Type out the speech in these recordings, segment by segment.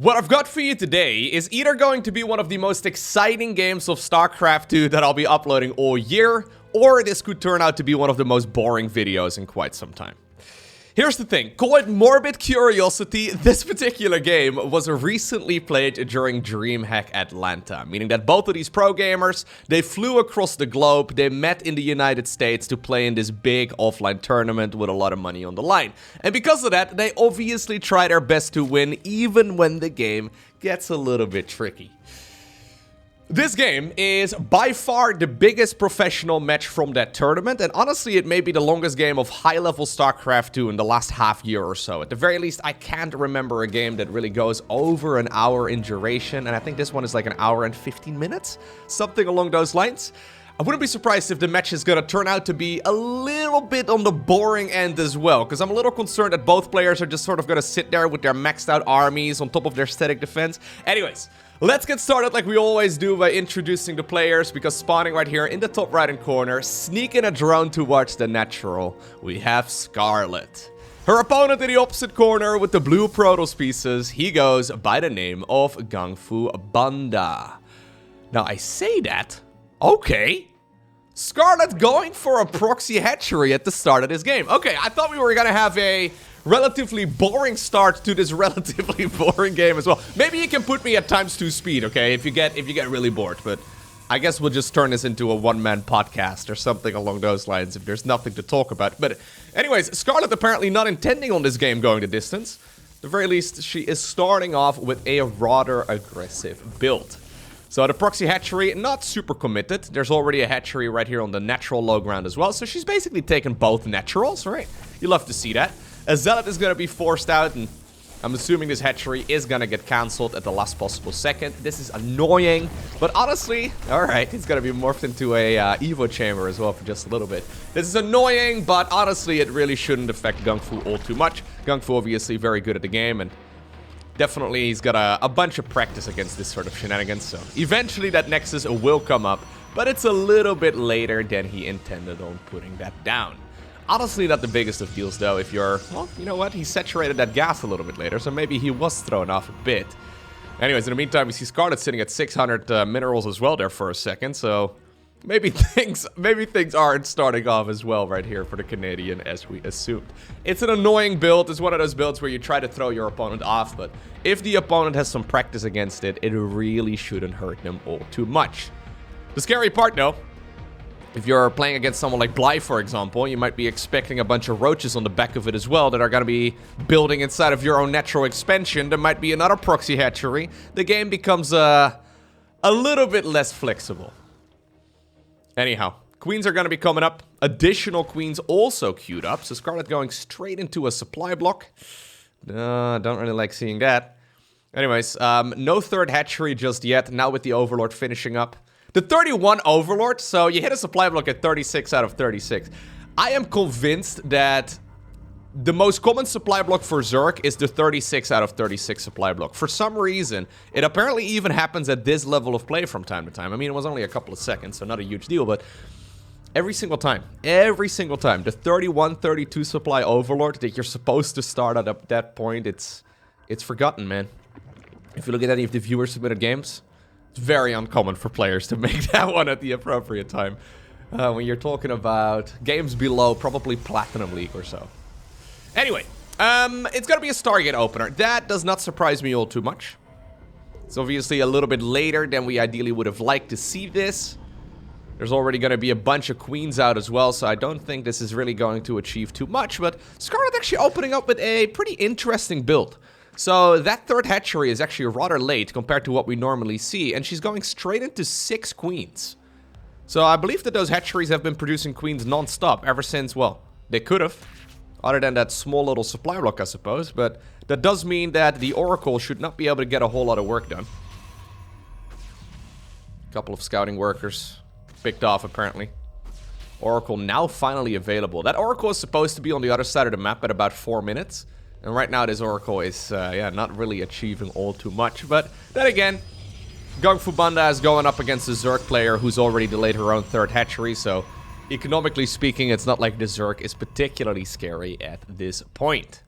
What I've got for you today is either going to be one of the most exciting games of StarCraft 2 that I'll be uploading all year, or this could turn out to be one of the most boring videos in quite some time. Here's the thing, call it morbid curiosity, this particular game was recently played during DreamHack Atlanta, meaning that both of these pro gamers, they flew across the globe, they met in the United States to play in this big offline tournament with a lot of money on the line. And because of that, they obviously try their best to win, even when the game gets a little bit tricky. This game is by far the biggest professional match from that tournament, and honestly it may be the longest game of high-level StarCraft 2 in the last half year or so. At the very least, I can't remember a game that really goes over an hour in duration, and I think this one is like an hour and 15 minutes? Something along those lines. I wouldn't be surprised if the match is gonna turn out to be a little bit on the boring end as well, because I'm a little concerned that both players are just sort of gonna sit there with their maxed out armies on top of their static defense. Anyways, let's get started like we always do by introducing the players, because spawning right here in the top right hand corner, sneaking a drone towards the natural, we have Scarlett. Her opponent in the opposite corner with the blue Protoss pieces, he goes by the name of GungFuBanDa. Now I say that, okay. Scarlett going for a proxy hatchery at the start of this game. Okay, I thought we were gonna have a relatively boring start to this relatively boring game as well. Maybe you can put me at ×2 speed, okay, if you get really bored, but I guess we'll just turn this into a one-man podcast or something along those lines if there's nothing to talk about. But anyways, Scarlett apparently not intending on this game going the distance. At the very least, she is starting off with a rather aggressive build. So the proxy hatchery, not super committed. There's already a hatchery right here on the natural low ground as well, so she's basically taken both naturals, right? You love to see that. A zealot is gonna be forced out, and I'm assuming this hatchery is gonna get cancelled at the last possible second. This is annoying, but honestly, alright, it's gonna be morphed into a Evo chamber as well for just a little bit. This is annoying, but honestly, it really shouldn't affect GungFu all too much. GungFu obviously very good at the game, and definitely he's got a bunch of practice against this sort of shenanigans, so eventually that Nexus will come up, but it's a little bit later than he intended on putting that down. Honestly, not the biggest of deals, though, if you're... Well, you know what? He saturated that gas a little bit later, so maybe he was thrown off a bit. Anyways, in the meantime, we see Scarlett sitting at 600 minerals as well there for a second, so maybe things aren't starting off as well right here for the Canadian as we assumed. It's an annoying build. It's one of those builds where you try to throw your opponent off, but if the opponent has some practice against it, it really shouldn't hurt them all too much. The scary part, though, if you're playing against someone like Blythe, for example, you might be expecting a bunch of roaches on the back of it as well that are going to be building inside of your own natural expansion. There might be another proxy hatchery. The game becomes a little bit less flexible. Anyhow, queens are going to be coming up. Additional queens also queued up. So Scarlett going straight into a supply block. Don't really like seeing that. Anyways, no third hatchery just yet. Now with the Overlord finishing up. The 31 Overlord, so you hit a supply block at 36 out of 36. I am convinced that the most common supply block for Zerg is the 36 out of 36 supply block. For some reason, it apparently even happens at this level of play from time to time. I mean, it was only a couple of seconds, so not a huge deal, but every single time, the 31, 32 supply Overlord that you're supposed to start at that point, it's forgotten, man. If you look at any of the viewer submitted games, it's very uncommon for players to make that one at the appropriate time. When you're talking about games below probably Platinum League or so. Anyway, it's gonna be a Stargate opener. That does not surprise me all too much. It's obviously a little bit later than we ideally would have liked to see this. There's already gonna be a bunch of queens out as well, so I don't think this is really going to achieve too much. But Scarlett actually opening up with a pretty interesting build. So that third hatchery is actually rather late compared to what we normally see, and she's going straight into 6 queens. So I believe that those hatcheries have been producing queens non-stop ever since, well, they could have. Other than that small little supply block, I suppose, but that does mean that the Oracle should not be able to get a whole lot of work done. A couple of scouting workers picked off, apparently. Oracle now finally available. That Oracle is supposed to be on the other side of the map at about 4 minutes. And right now this Oracle is, not really achieving all too much. But then again, GungFuBanDa is going up against a Zerg player who's already delayed her own third hatchery. So, economically speaking, it's not like the Zerg is particularly scary at this point.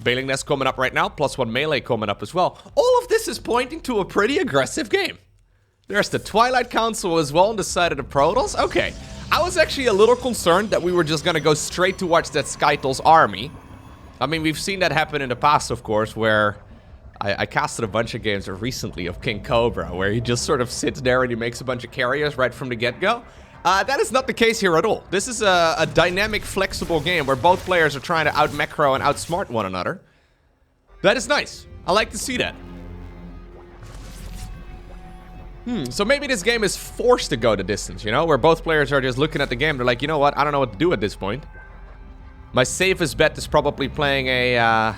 Bailing Nest coming up right now, +1 melee coming up as well. All of this is pointing to a pretty aggressive game. There's the Twilight Council as well on the side of the Protoss. Okay, I was actually a little concerned that we were just gonna go straight towards that Skytles army. I mean, we've seen that happen in the past, of course, where I casted a bunch of games recently of King Cobra, where he just sort of sits there and he makes a bunch of carriers right from the get-go. That is not the case here at all. This is a dynamic, flexible game where both players are trying to out-macro and outsmart one another. That is nice. I like to see that. So maybe this game is forced to go the distance, you know? Where both players are just looking at the game. They're like, you know what? I don't know what to do at this point. My safest bet is probably playing a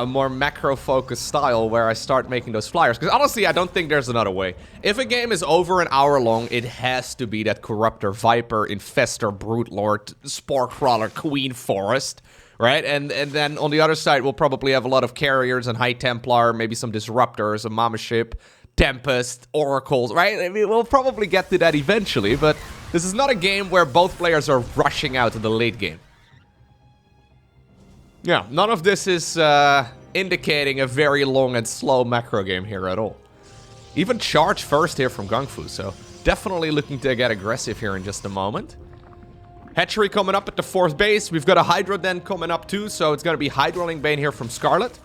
more macro-focused style where I start making those flyers. Because honestly, I don't think there's another way. If a game is over an hour long, it has to be that Corruptor, Viper, Infestor, Brute Lord, Spore Crawler, Queen Forest, right? And then on the other side, we'll probably have a lot of carriers and High Templar, maybe some Disruptors, a Mothership, Tempest, Oracles, right? I mean, we'll probably get to that eventually, but this is not a game where both players are rushing out in the late game. Yeah, none of this is indicating a very long and slow macro game here at all. Even charge first here from GungFu, so definitely looking to get aggressive here in just a moment. Hatchery coming up at the 4th base. We've got a Hydro Den coming up too, so it's going to be Hydroling Bane here from Scarlett.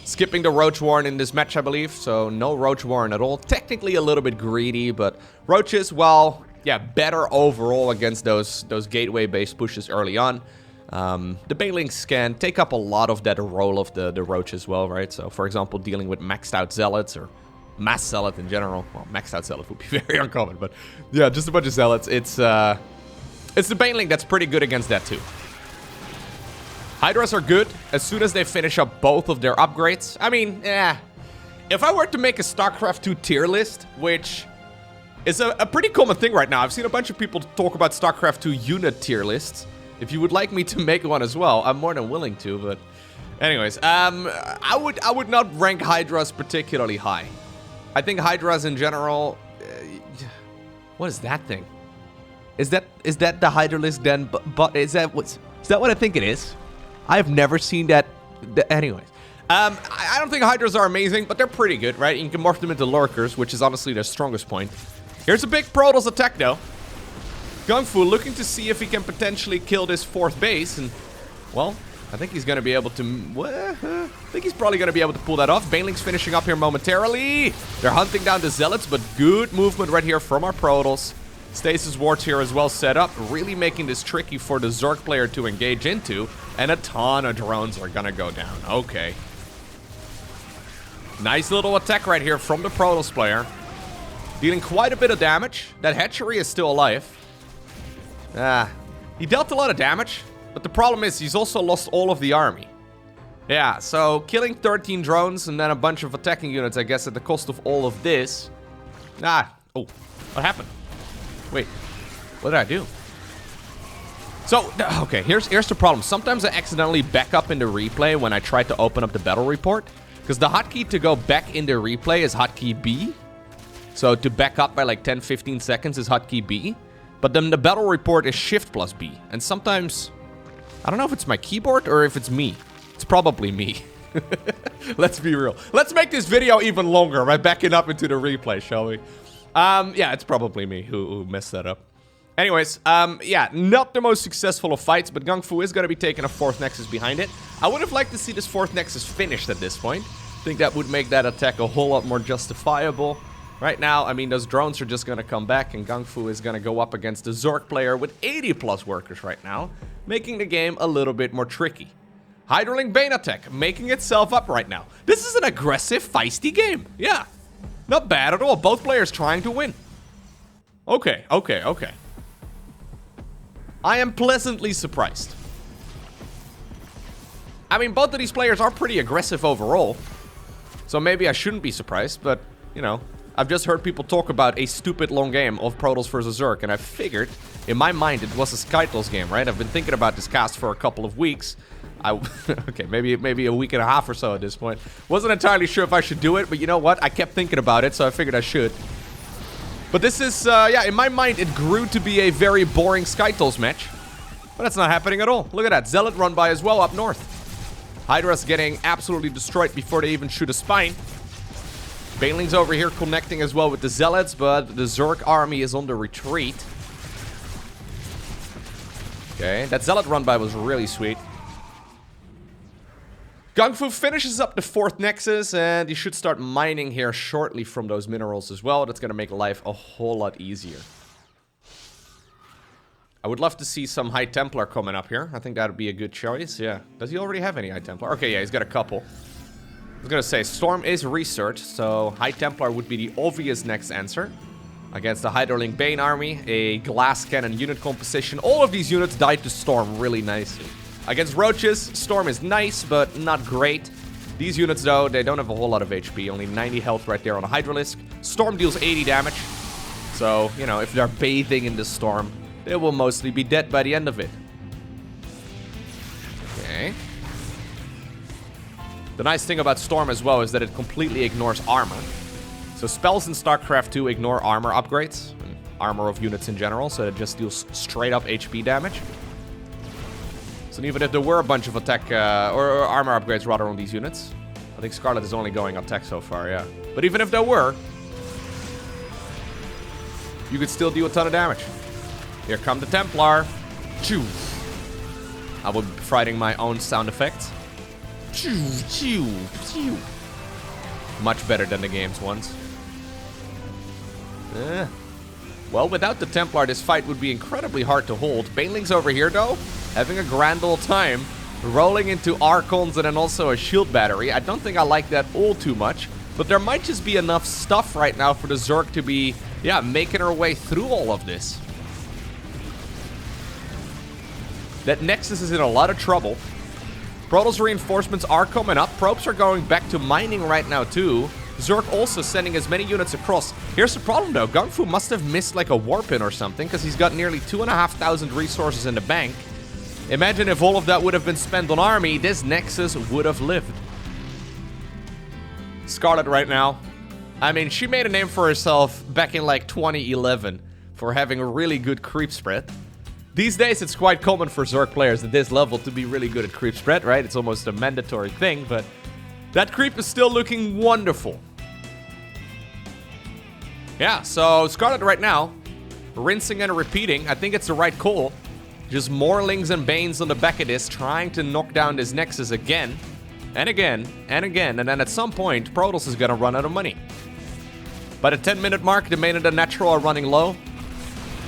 Skipping the Roach Warren in this match, I believe, so no Roach Warren at all. Technically a little bit greedy, but Roaches, well, yeah, better overall against those gateway-based pushes early on. The Banelings can take up a lot of that role of the Roach as well, right? So, for example, dealing with maxed out Zealots or mass Zealot in general. Well, maxed out Zealot would be very uncommon, but yeah, just a bunch of Zealots. It's the Baneling that's pretty good against that too. Hydras are good as soon as they finish up both of their upgrades. I mean, if I were to make a StarCraft 2 tier list, which is a pretty common thing right now. I've seen a bunch of people talk about StarCraft 2 unit tier lists. If you would like me to make one as well, I'm more than willing to, but anyways, I would not rank Hydras particularly high. I think Hydras in general, what is that thing? Is that the Hydralisk Den? But is that what I think it is? I have never seen that. Anyways, I don't think Hydras are amazing, but they're pretty good, right? You can morph them into Lurkers, which is honestly their strongest point. Here's a big Protoss attack though. GungFu looking to see if he can potentially kill this 4th base, and, well, I think he's going to be able to... I think he's probably going to be able to pull that off. Banelings finishing up here momentarily. They're hunting down the Zealots, but good movement right here from our Protoss. Stasis wards here as well set up, really making this tricky for the Zerg player to engage into, and a ton of drones are going to go down. Okay. Nice little attack right here from the Protoss player. Dealing quite a bit of damage. That hatchery is still alive. He dealt a lot of damage, but the problem is he's also lost all of the army. Yeah, so killing 13 drones and then a bunch of attacking units, I guess, at the cost of all of this. Oh, what happened? Wait, what did I do? So, okay, here's the problem. Sometimes I accidentally back up in the replay when I try to open up the battle report, because the hotkey to go back in the replay is hotkey B. So to back up by like 10-15 seconds is hotkey B. But then the battle report is Shift plus B. And sometimes, I don't know if it's my keyboard or if it's me. It's probably me. Let's be real. Let's make this video even longer by backing up into the replay, shall we? Yeah, it's probably me who messed that up. Anyways, yeah, not the most successful of fights, but GungFu is going to be taking a 4th Nexus behind it. I would have liked to see this 4th Nexus finished at this point. I think that would make that attack a whole lot more justifiable. Right now, I mean, those drones are just going to come back, and GungFu is going to go up against the Zerg player with 80+ workers right now, making the game a little bit more tricky. Hydroling Bane attack, making itself up right now. This is an aggressive, feisty game. Yeah, not bad at all. Both players trying to win. Okay. I am pleasantly surprised. I mean, both of these players are pretty aggressive overall, so maybe I shouldn't be surprised, but, you know... I've just heard people talk about a stupid long game of Protoss versus Zerg, and I figured, in my mind, it was a Skytles game, right? I've been thinking about this cast for a couple of weeks. Okay, maybe a week and a half or so at this point. Wasn't entirely sure if I should do it, but you know what? I kept thinking about it, so I figured I should. But this is, yeah, in my mind, it grew to be a very boring Skytles match. But that's not happening at all. Look at that. Zealot run by as well up north. Hydra's getting absolutely destroyed before they even shoot a spine. Baneling's over here connecting as well with the Zealots, but the Zerg army is on the retreat. Okay, that Zealot run by was really sweet. GungFu finishes up the 4th Nexus, and he should start mining here shortly from those minerals as well. That's going to make life a whole lot easier. I would love to see some High Templar coming up here. I think that would be a good choice, yeah. Does he already have any High Templar? Okay, yeah, he's got a couple. I was going to say, Storm is researched, so High Templar would be the obvious next answer. Against the Hydralink Bane army, a glass cannon unit composition. All of these units died to Storm really nicely. Against Roaches, Storm is nice, but not great. These units, though, they don't have a whole lot of HP. Only 90 health right there on a Hydralisk. Storm deals 80 damage. So, you know, if they're bathing in the Storm, they will mostly be dead by the end of it. Okay. The nice thing about Storm as well is that it completely ignores armor. So spells in StarCraft 2 ignore armor upgrades, and armor of units in general, so it just deals straight up HP damage. So even if there were a bunch of attack, or armor upgrades rather on these units, I think Scarlett is only going attack so far, yeah. But even if there were, you could still deal a ton of damage. Here come the Templar. Choo. I will be providing my own sound effects. Choo, choo, choo. Much better than the game's ones. Well, without the Templar, this fight would be incredibly hard to hold. Baneling's over here, though, having a grand old time, rolling into Archons and then also a shield battery. I don't think I like that all too much, but there might just be enough stuff right now for the Zerg to be, yeah, making her way through all of this. That Nexus is in a lot of trouble. Protoss reinforcements are coming up. Probes are going back to mining right now, too. Zerg also sending as many units across. Here's the problem, though. GungFu must have missed, like, a warp in or something, because he's got nearly 2,500 resources in the bank. Imagine if all of that would have been spent on army, this Nexus would have lived. Scarlett right now. I mean, she made a name for herself back in, like, 2011 for having a really good creep spread. These days, it's quite common for Zerg players at this level to be really good at creep spread, right? It's almost a mandatory thing, but that creep is still looking wonderful. Yeah, so Scarlett right now, rinsing and repeating. I think it's the right call. Just more Lings and Banes on the back of this, trying to knock down this Nexus again, and again, and again, and then at some point, Protoss is gonna run out of money. By the 10-minute mark, the main and the natural are running low.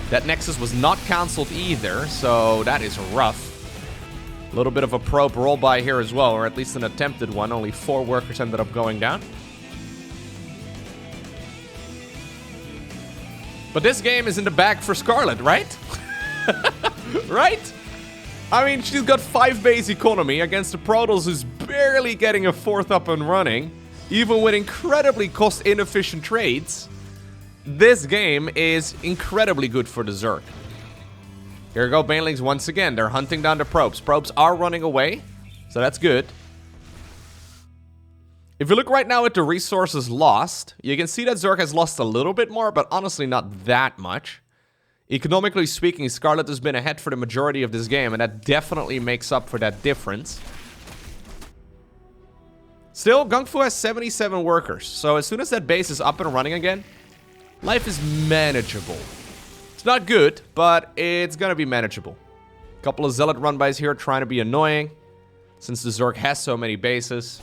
That Nexus was not cancelled either, so that is rough. A little bit of a probe roll by here as well, or at least an attempted one. Only 4 workers ended up going down. But this game is in the bag for Scarlett, right? Right? I mean, she's got 5 base economy against the Protoss who's barely getting a 4th up and running, even with incredibly cost-inefficient trades. This game is incredibly good for the Zerg. Here go Banelings once again. They're hunting down the probes. Probes are running away, so that's good. If you look right now at the resources lost, you can see that Zerg has lost a little bit more, but honestly not that much. Economically speaking, Scarlett has been ahead for the majority of this game, and that definitely makes up for that difference. Still, GungFu has 77 workers, so as soon as that base is up and running again, life is manageable. It's not good, but it's gonna be manageable. A couple of Zealot run-bys here trying to be annoying, since the Zerg has so many bases.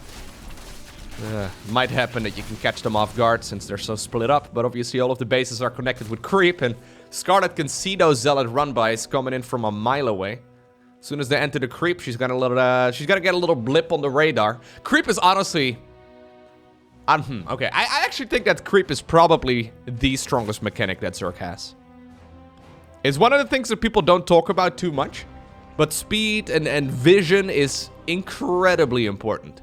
Might happen that you can catch them off guard since they're so split up, but obviously all of the bases are connected with creep, and Scarlett can see those Zealot run-bys coming in from a mile away. As soon as they enter the creep, she's gonna get a little blip on the radar. Creep is honestly... okay, I actually think that creep is probably the strongest mechanic that Zerg has. It's one of the things that people don't talk about too much, but speed and vision is incredibly important.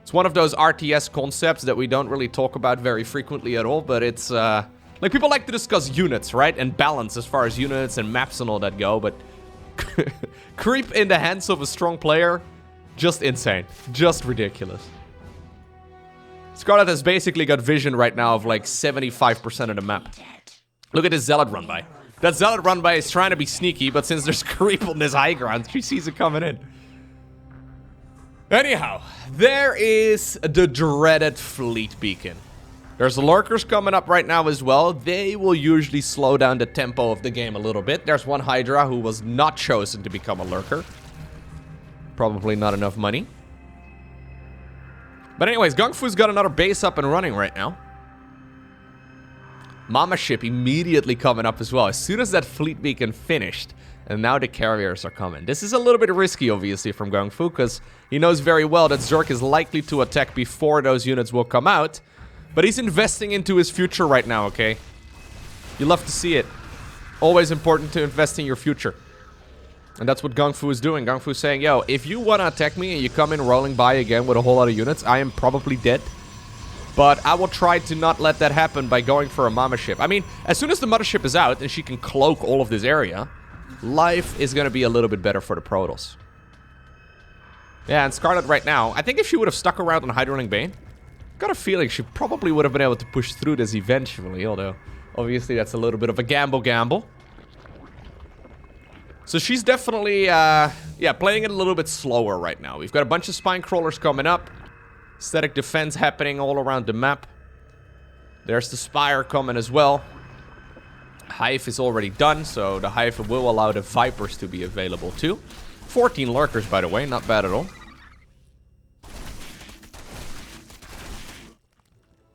It's one of those RTS concepts that we don't really talk about very frequently at all, but it's, like, people like to discuss units, right? And balance as far as units and maps and all that go, but creep in the hands of a strong player, just insane. Just ridiculous. Scarlett has basically got vision right now of like 75% of the map. Look at this Zealot run by. That Zealot run by is trying to be sneaky, but since there's creep on this high ground, she sees it coming in. Anyhow, there is the dreaded fleet beacon. There's lurkers coming up right now as well. They will usually slow down the tempo of the game a little bit. There's one Hydra who was not chosen to become a lurker. Probably not enough money. But anyways, GungFu's got another base up and running right now. Mama ship immediately coming up as well. As soon as that fleet beacon finished, and now the carriers are coming. This is a little bit risky, obviously, from GungFu, because he knows very well that Zerk is likely to attack before those units will come out. But he's investing into his future right now, okay? You love to see it. Always important to invest in your future. And that's what GungFu is doing. GungFu is saying, yo, if you want to attack me and you come in rolling by again with a whole lot of units, I am probably dead. But I will try to not let that happen by going for a mama ship. I mean, as soon as the mothership is out and she can cloak all of this area, life is going to be a little bit better for the Protoss. Yeah, and Scarlett right now, I think if she would have stuck around on Hydroling Bane, got a feeling she probably would have been able to push through this eventually, although obviously that's a little bit of a gamble. So she's definitely, yeah, playing it a little bit slower right now. We've got a bunch of spine crawlers coming up. Static defense happening all around the map. There's the Spire coming as well. Hive is already done, so the Hive will allow the Vipers to be available too. 14 lurkers, by the way, not bad at all.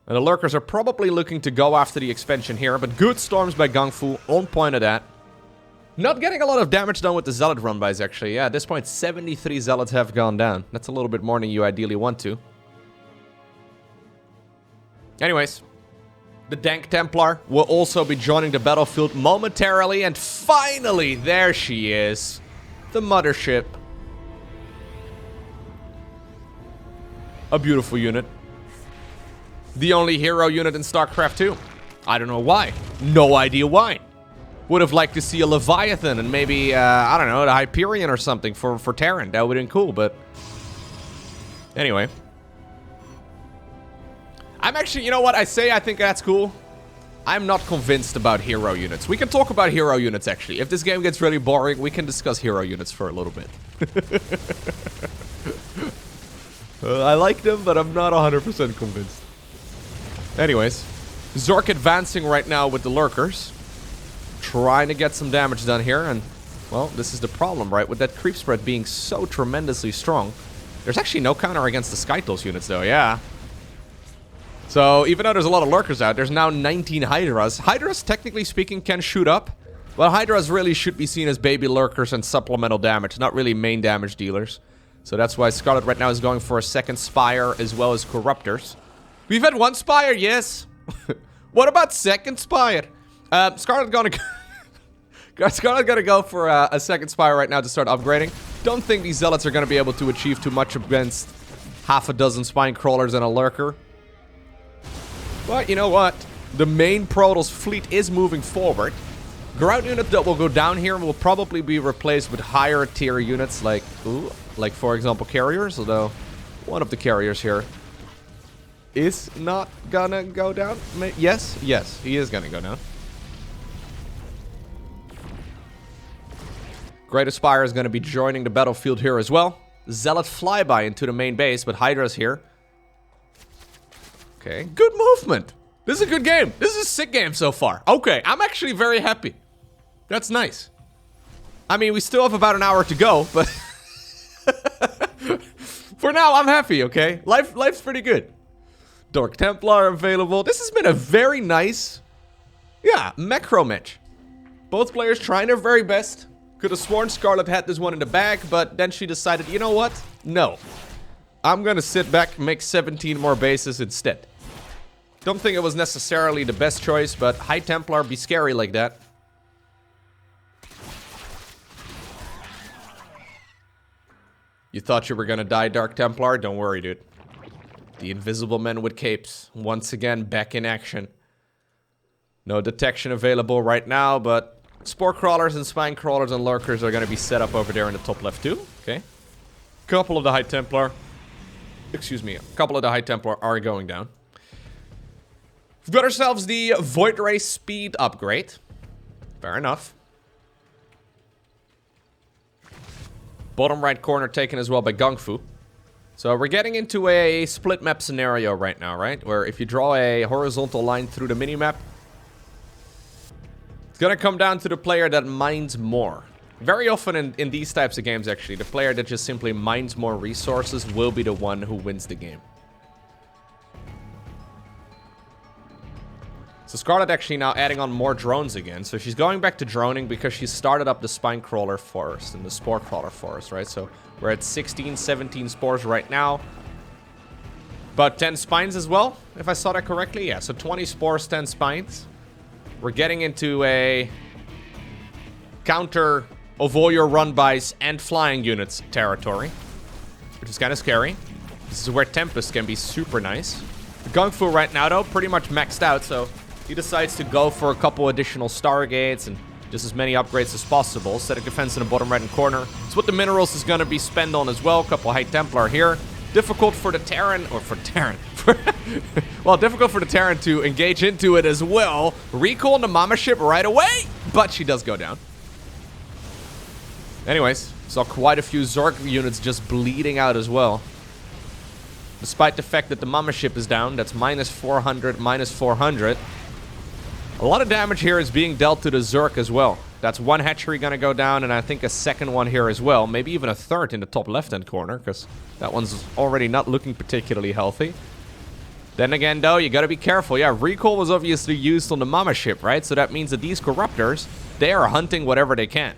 And the lurkers are probably looking to go after the expansion here, but good storms by GungFu, on point of that. Not getting a lot of damage done with the Zealot run-bys, actually. Yeah, at this point, 73 Zealots have gone down. That's a little bit more than you ideally want to. Anyways, the Dank Templar will also be joining the battlefield momentarily, and finally, there she is. The mothership. A beautiful unit. The only hero unit in StarCraft 2. I don't know why. No idea why. Would have liked to see a Leviathan and maybe, I don't know, the Hyperion or something for Terran. That would have been cool, but... Anyway. I'm actually, you know what? I think that's cool. I'm not convinced about hero units. We can talk about hero units, actually. If this game gets really boring, we can discuss hero units for a little bit. I like them, but I'm not 100% convinced. Anyways. Zork advancing right now with the lurkers. Trying to get some damage done here, and, well, this is the problem, right? With that creep spread being so tremendously strong. There's actually no counter against the Skytools units, though, yeah. So, even though there's a lot of lurkers out, there's now 19 Hydras. Hydras, technically speaking, can shoot up. Well, Hydras really should be seen as baby lurkers and supplemental damage, not really main damage dealers. So that's why Scarlett right now is going for a second Spire as well as Corruptors. We've had one Spire, yes. What about second Spire? Scarlett gonna go for a second Spire right now to start upgrading. Don't think these Zealots are gonna be able to achieve too much against half a dozen Spine Crawlers and a Lurker. But you know what? The main Protoss fleet is moving forward. Ground unit that will go down here will probably be replaced with higher tier units like, like for example carriers, although one of the carriers here is not gonna go down. Yes, he is gonna go down. Great Aspire is going to be joining the battlefield here as well. Zealot flyby into the main base, but Hydra's here. Okay, good movement. This is a good game. This is a sick game so far. Okay, I'm actually very happy. That's nice. I mean, we still have about an hour to go, but... for now, I'm happy, okay? Life's pretty good. Dark Templar available. This has been a very nice... yeah, macro match. Both players trying their very best. Could have sworn Scarlett had this one in the bag, but then she decided, you know what? No. I'm gonna sit back and make 17 more bases instead. Don't think it was necessarily the best choice, but High Templar be scary like that. You thought you were gonna die, Dark Templar? Don't worry, dude. The Invisible Men with Capes, once again back in action. No detection available right now, but... Spore Crawlers and Spine Crawlers and Lurkers are going to be set up over there in the top left too. Okay. Couple of the High Templar. Excuse me. A couple of the High Templar are going down. We've got ourselves the Void Ray speed upgrade. Fair enough. Bottom right corner taken as well by GungFu. So we're getting into a split map scenario right now, right? Where if you draw a horizontal line through the minimap, it's gonna come down to the player that mines more. Very often in these types of games, actually, the player that just simply mines more resources will be the one who wins the game. So Scarlett actually now adding on more drones again. So she's going back to droning because she started up the spine crawler forest and the spore crawler forest, right? So we're at 16, 17 spores right now. About 10 spines as well, if I saw that correctly. Yeah, so 20 spores, 10 spines. We're getting into a counter of all your run-bys and flying units territory, which is kind of scary. This is where Tempest can be super nice. The GungFu right now, though, pretty much maxed out, so he decides to go for a couple additional Stargates and just as many upgrades as possible. Static defense in the bottom right-hand corner. It's what the minerals is going to be spent on as well. A couple high Templar here. Difficult for the Terran, or for Terran. Well, difficult for the Terran to engage into it as well. Recall on the Mama ship right away, but she does go down. Anyways, saw quite a few Zerg units just bleeding out as well. Despite the fact that the Mama ship is down, that's minus 400, minus 400. A lot of damage here is being dealt to the Zerg as well. That's one hatchery gonna go down, and I think a second one here as well. Maybe even a third in the top left-hand corner, because that one's already not looking particularly healthy. Then again, though, you gotta be careful. Yeah, recall was obviously used on the Mama ship, right? So that means that these Corruptors, they are hunting whatever they can.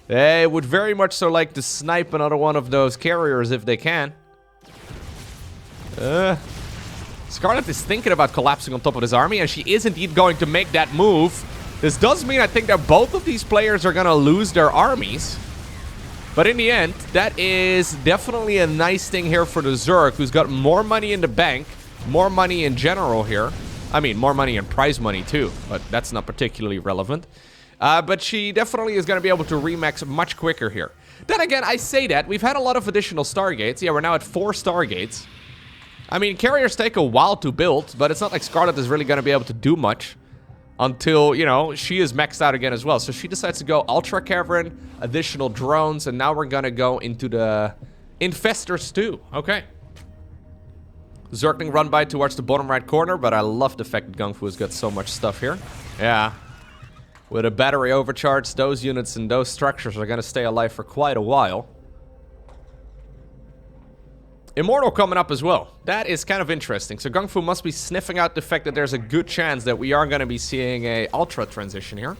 They would very much so like to snipe another one of those carriers if they can. Scarlett is thinking about collapsing on top of this army, and she is indeed going to make that move. This does mean I think that both of these players are going to lose their armies. But in the end, that is definitely a nice thing here for the Zerg, who's got more money in the bank, more money in general here. I mean, more money in prize money too, but that's not particularly relevant. But she definitely is going to be able to remax much quicker here. Then again, I say that. We've had a lot of additional Stargates. Yeah, we're now at 4 Stargates. I mean, carriers take a while to build, but it's not like Scarlett is really going to be able to do much until, you know, she is maxed out again as well. So she decides to go Ultra Cavern, additional drones, and now we're going to go into the Infestors too. Okay. Zergling run by towards the bottom right corner, but I love the fact that GungFu has got so much stuff here. Yeah. With a battery overcharge, those units and those structures are going to stay alive for quite a while. Immortal coming up as well. That is kind of interesting. So GungFu must be sniffing out the fact that there's a good chance that we are going to be seeing a Ultra transition here.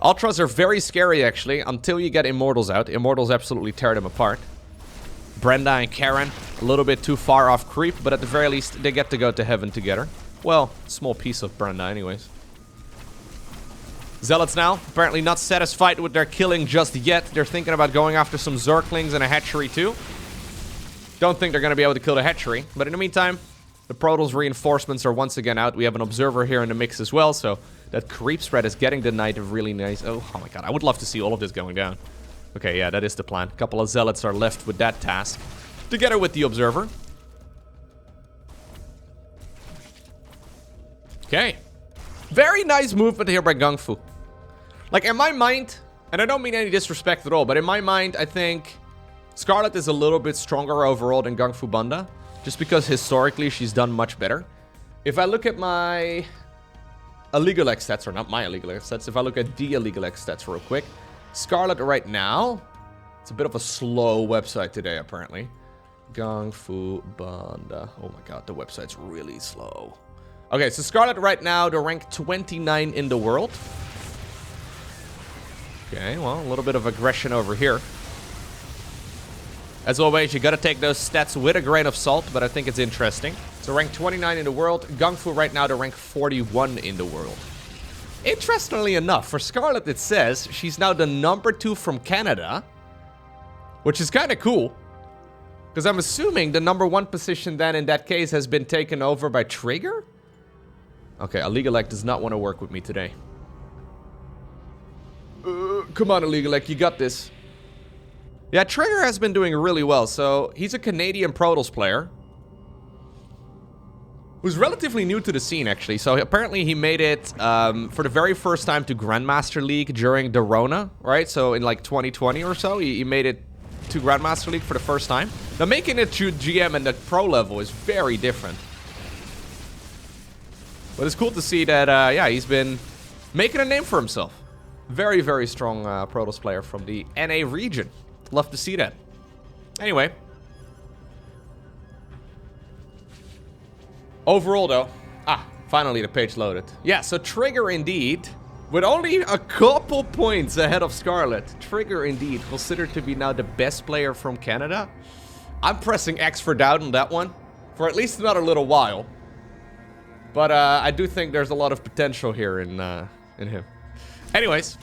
Ultras are very scary, actually, until you get Immortals out. Immortals absolutely tear them apart. Brenda and Karen, a little bit too far off creep, but at the very least, they get to go to heaven together. Well, small piece of Brenda anyways. Zealots now, apparently not satisfied with their killing just yet. They're thinking about going after some Zerglings and a hatchery too. Don't think they're going to be able to kill the hatchery. But in the meantime, the Protoss reinforcements are once again out. We have an observer here in the mix as well. So that creep spread is getting the night of really nice. Oh my god, I would love to see all of this going down. Okay, yeah, that is the plan. A couple of Zealots are left with that task. Together with the observer. Okay. Very nice movement here by GungFu. Like, in my mind, and I don't mean any disrespect at all, but in my mind, I think Scarlett is a little bit stronger overall than GungFuBanDa, just because historically she's done much better. If I look at my illegal X stats, or not my illegal X stats, if I look at the illegal X stats real quick, Scarlett right now, it's a bit of a slow website today, apparently. GungFuBanDa. Oh my god, the website's really slow. Okay, so Scarlett right now, they're ranked 29 in the world. Okay, well, a little bit of aggression over here. As always, you gotta take those stats with a grain of salt, but I think it's interesting. So rank 29 in the world. GungFu right now to rank 41 in the world. Interestingly enough, for Scarlett it says she's now the #2 from Canada, which is kind of cool. Because I'm assuming the #1 position then in that case has been taken over by Trigger? Okay, Illegalek does not want to work with me today. Come on, Illegalek, you got this. Yeah, Trigger has been doing really well. So he's a Canadian Protoss player. who's relatively new to the scene, actually. So apparently he made it for the very first time to Grandmaster League during the Rona, right? So in like 2020 or so, he made it to Grandmaster League for the first time. Now making it to GM and the pro level is very different. But it's cool to see that, yeah, he's been making a name for himself. Very, very strong Protoss player from the NA region. Love to see that. Anyway. Overall, though. Finally the page loaded. Yeah, so Trigger indeed. With only a couple points ahead of Scarlett. Trigger indeed considered to be now the best player from Canada. I'm pressing X for doubt on that one. For at least another little while. But I do think there's a lot of potential here in him. Anyways.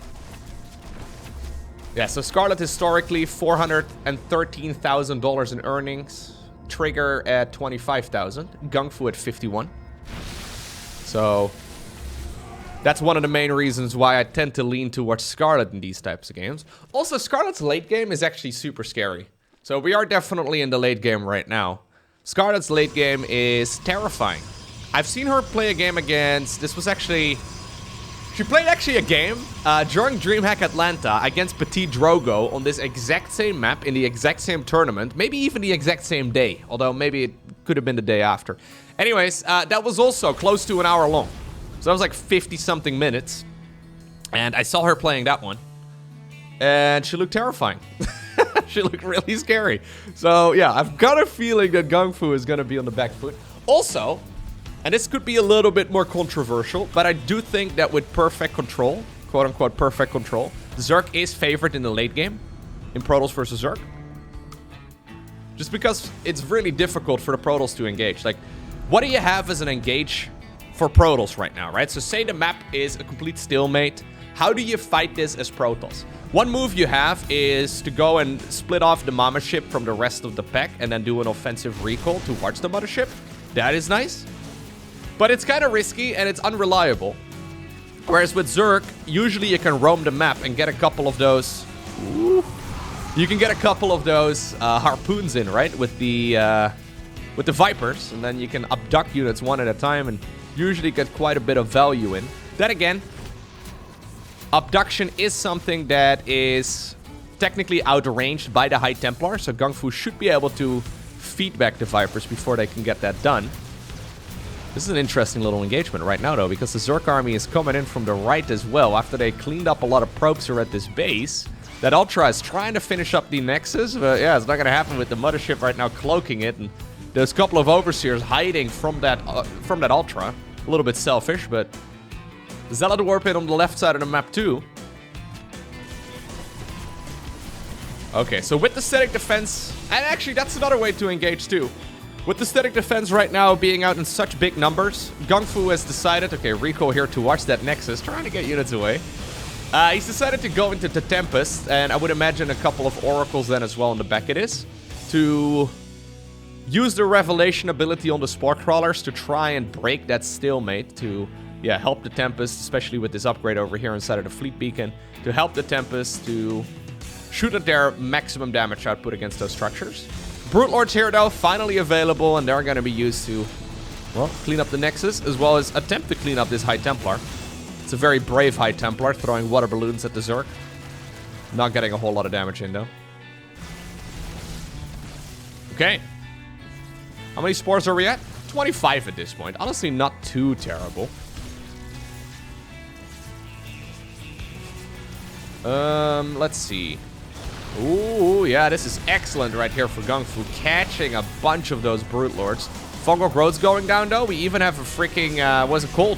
Yeah, so Scarlett historically $413,000 in earnings. Trigger at 25,000. GungFu at 51. So that's one of the main reasons why I tend to lean towards Scarlett in these types of games. Also, Scarlett's late game is actually super scary. So we are definitely in the late game right now. Scarlett's late game is terrifying. I've seen her play a game against... This was actually... She played actually a game during DreamHack Atlanta against Petit Drogo on this exact same map in the exact same tournament. Maybe even the exact same day. Although maybe it could have been the day after. Anyways, that was also close to an hour long. So that was like 50-something minutes. And I saw her playing that one. And she looked terrifying. She looked really scary. So yeah, I've got a feeling that GungFu is going to be on the back foot. Also... And this could be a little bit more controversial, but I do think that with perfect control, quote-unquote perfect control, Zerg is favored in the late game in Protoss versus Zerg. Just because it's really difficult for the Protoss to engage. Like, what do you have as an engage for Protoss right now, right? So say the map is a complete stalemate. How do you fight this as Protoss? One move you have is to go and split off the Mama ship from the rest of the pack and then do an offensive recall towards the Mothership. That is nice. But it's kind of risky and it's unreliable. Whereas with Zerg, usually you can roam the map and get a couple of those... Ooh, you can get a couple of those harpoons in, right? With the Vipers. And then you can abduct units one at a time and usually get quite a bit of value in. Then again, abduction is something that is technically outranged by the High Templar. So GungFu should be able to feed back the Vipers before they can get that done. This is an interesting little engagement right now, though, because the Zerg army is coming in from the right as well. After they cleaned up a lot of probes here at this base, that Ultra is trying to finish up the Nexus, but yeah, it's not going to happen with the Mothership right now cloaking it, and there's a couple of Overseers hiding from that Ultra. A little bit selfish, but Zealot Warp in on the left side of the map too. Okay, so with the static defense, and actually that's another way to engage too. With the static defense right now being out in such big numbers, GungFu has decided, okay, recall here to watch that Nexus, trying to get units away. He's decided to go into the Tempest, and I would imagine a couple of Oracles then as well in the back it is, to use the Revelation ability on the Spore Crawlers to try and break that stalemate to, yeah, help the Tempest, especially with this upgrade over here inside of the Fleet Beacon, to help the Tempest to shoot at their maximum damage output against those structures. Brute Lords here, though, finally available, and they're going to be used to, well, clean up the Nexus, as well as attempt to clean up this High Templar. It's a very brave High Templar, throwing water balloons at the Zerg. Not getting a whole lot of damage in, though. Okay. How many spores are we at? 25 at this point. Honestly, not too terrible. Let's see. Ooh, yeah, this is excellent right here for GungFu, catching a bunch of those Brute Lords. Fungal Growth's going down, though. We even have a freaking, what's it called?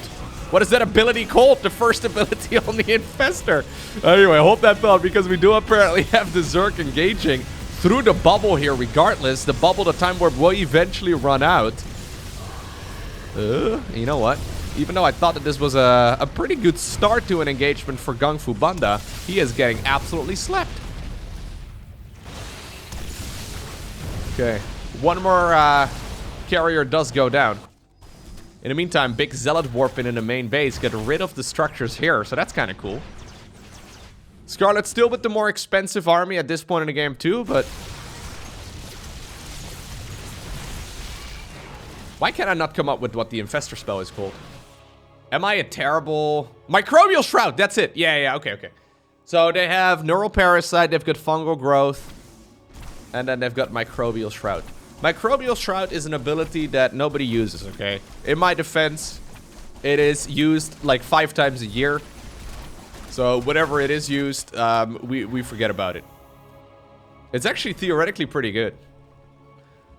What is that ability called? The first ability on the Infestor. Anyway, hold that thought, because we do apparently have the Zerg engaging through the bubble here regardless. The bubble, the Time Warp, will eventually run out. You know what? Even though I thought that this was a pretty good start to an engagement for GungFuBanDa, he is getting absolutely slapped. Okay, one more carrier does go down. In the meantime, big Zealot Warp in the main base, get rid of the structures here, so that's kind of cool. Scarlett still with the more expensive army at this point in the game too, but Why can't I not come up with what the Infestor spell is called? Am I a terrible... Microbial Shroud, that's it. Yeah, okay. So they have Neural Parasite, they've got Fungal Growth, and then they've got Microbial Shroud. Microbial Shroud is an ability that nobody uses, okay? In my defense, it is used like 5 times a year. So whenever it is used, we forget about it. It's actually theoretically pretty good.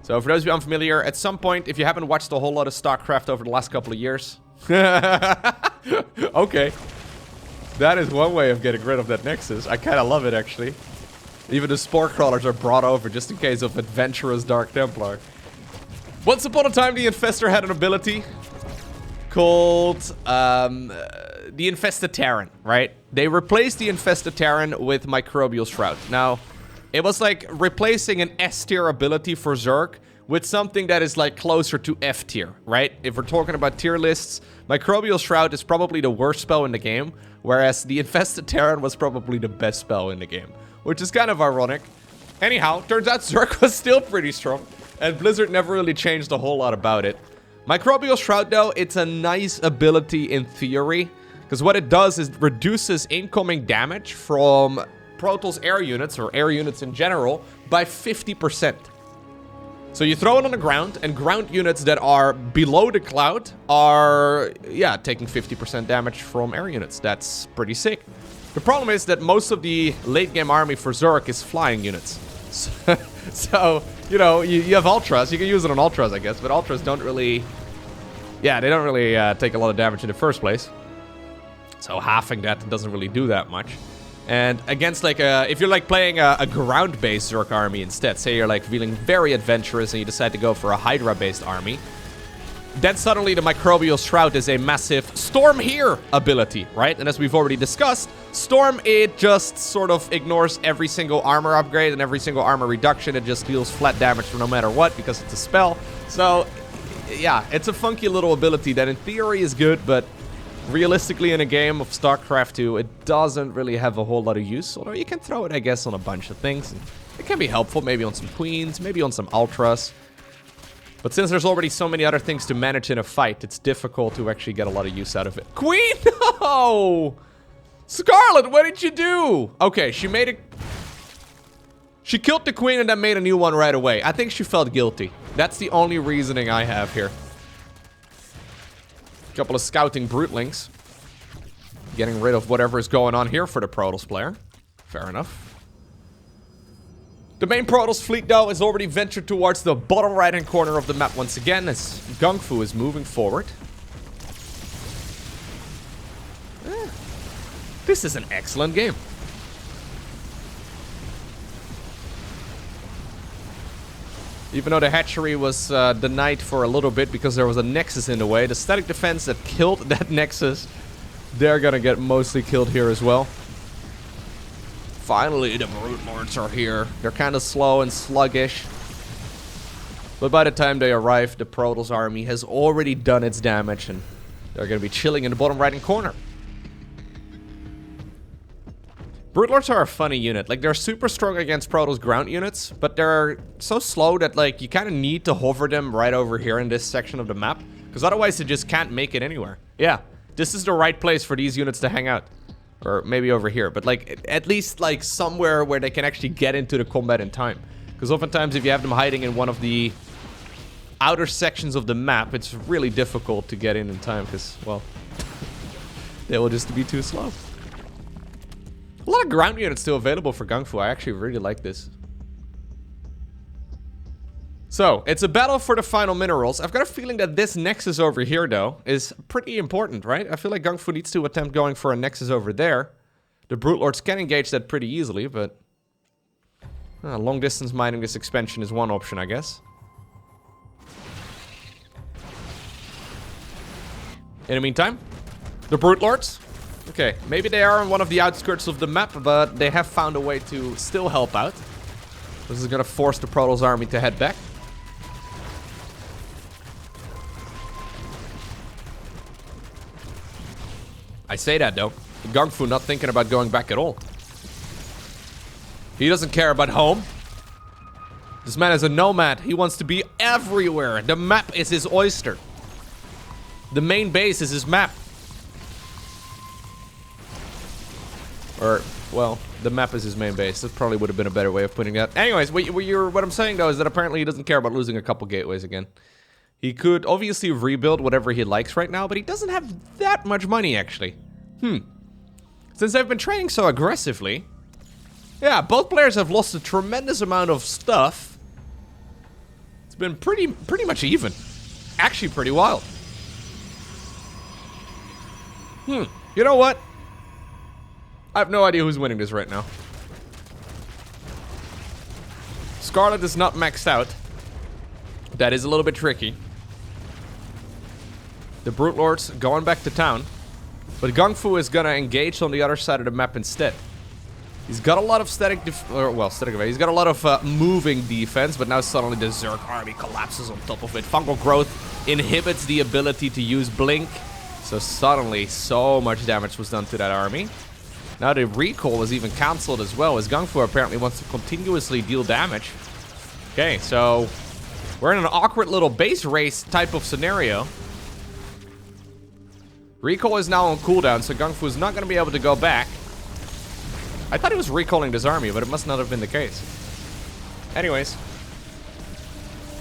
So for those of you unfamiliar, at some point, if you haven't watched a whole lot of StarCraft over the last couple of years... okay. That is one way of getting rid of that Nexus. I kind of love it, actually. Even the Spore Crawlers are brought over just in case of adventurous Dark Templar. Once upon a time, the Infestor had an ability called the Infested Terran, right? They replaced the Infested Terran with Microbial Shroud. Now, it was like replacing an S tier ability for Zerg with something that is like closer to F tier, right? If we're talking about tier lists, Microbial Shroud is probably the worst spell in the game, whereas the Infested Terran was probably the best spell in the game, which is kind of ironic. Anyhow, turns out Zerg was still pretty strong, and Blizzard never really changed a whole lot about it. Microbial Shroud, though, it's a nice ability in theory, because what it does is reduces incoming damage from Protoss air units, or air units in general, by 50%. So you throw it on the ground, and ground units that are below the cloud are, yeah, taking 50% damage from air units. That's pretty sick. The problem is that most of the late-game army for Zerg is flying units. So, you know, you have Ultras. You can use it on Ultras, I guess, but Ultras don't really... Yeah, they don't really take a lot of damage in the first place. So halving that doesn't really do that much. And against, like, if you're, like, playing a ground-based Zerg army instead, say you're, like, feeling very adventurous and you decide to go for a Hydra-based army, then suddenly the Microbial Shroud is a massive Storm Here ability, right? And as we've already discussed, Storm, it just sort of ignores every single armor upgrade and every single armor reduction. It just deals flat damage for no matter what because it's a spell. So, yeah, it's a funky little ability that in theory is good, but... realistically, in a game of StarCraft 2, it doesn't really have a whole lot of use. Although you can throw it, I guess, on a bunch of things. And it can be helpful, maybe on some Queens, maybe on some Ultras. But since there's already so many other things to manage in a fight, it's difficult to actually get a lot of use out of it. Queen? No! Scarlett, what did you do? Okay, she made it... She killed the Queen and then made a new one right away. I think she felt guilty. That's the only reasoning I have here. Couple of scouting Brutelings. Getting rid of whatever is going on here for the Protoss player. Fair enough. The main Protoss fleet, though, has already ventured towards the bottom right-hand corner of the map once again, as GungFu is moving forward. This is an excellent game. Even though the hatchery was denied for a little bit because there was a Nexus in the way, the static defense that killed that Nexus, they're gonna get mostly killed here as well. Finally, the Brute Lords are here. They're kind of slow and sluggish. But by the time they arrive, the Protoss army has already done its damage, and they're gonna be chilling in the bottom right-hand corner. Brute Lords are a funny unit. Like, they're super strong against Protoss ground units, but they're so slow that, like, you kind of need to hover them right over here in this section of the map, because otherwise they just can't make it anywhere. Yeah, this is the right place for these units to hang out. Or maybe over here, but, like, at least, like, somewhere where they can actually get into the combat in time. Because oftentimes, if you have them hiding in one of the outer sections of the map, it's really difficult to get in time, because, well, they will just be too slow. A lot of ground units still available for GungFu. I actually really like this. So, it's a battle for the final minerals. I've got a feeling that this Nexus over here, though, is pretty important, right? I feel like GungFu needs to attempt going for a Nexus over there. The Brute Lords can engage that pretty easily, but... long distance mining this expansion is one option, I guess. In the meantime, the Brute Lords... Okay, maybe they are on one of the outskirts of the map, but they have found a way to still help out. This is gonna force the Protoss army to head back. I say that, though. GungFu not thinking about going back at all. He doesn't care about home. This man is a nomad. He wants to be everywhere. The map is his oyster. The main base is his map. Or, well, the map is his main base. That probably would have been a better way of putting that. Anyways, what I'm saying, though, is that apparently he doesn't care about losing a couple gateways again. He could obviously rebuild whatever he likes right now, but he doesn't have that much money, actually. Since I've been training so aggressively... Yeah, both players have lost a tremendous amount of stuff. It's been pretty much even. Actually, pretty wild. You know what? I have no idea who's winning this right now. Scarlett is not maxed out. That is a little bit tricky. The Brute Lord's going back to town. But GungFu is gonna engage on the other side of the map instead. He's got a lot of static he's got a lot of moving defense, but now suddenly the Zerg army collapses on top of it. Fungal growth inhibits the ability to use Blink. So suddenly, so much damage was done to that army. Now the recall was even cancelled as well, as GungFu apparently wants to continuously deal damage. Okay, so we're in an awkward little base race type of scenario. Recall is now on cooldown, so GungFu is not going to be able to go back. I thought he was recalling this army, but it must not have been the case. Anyways.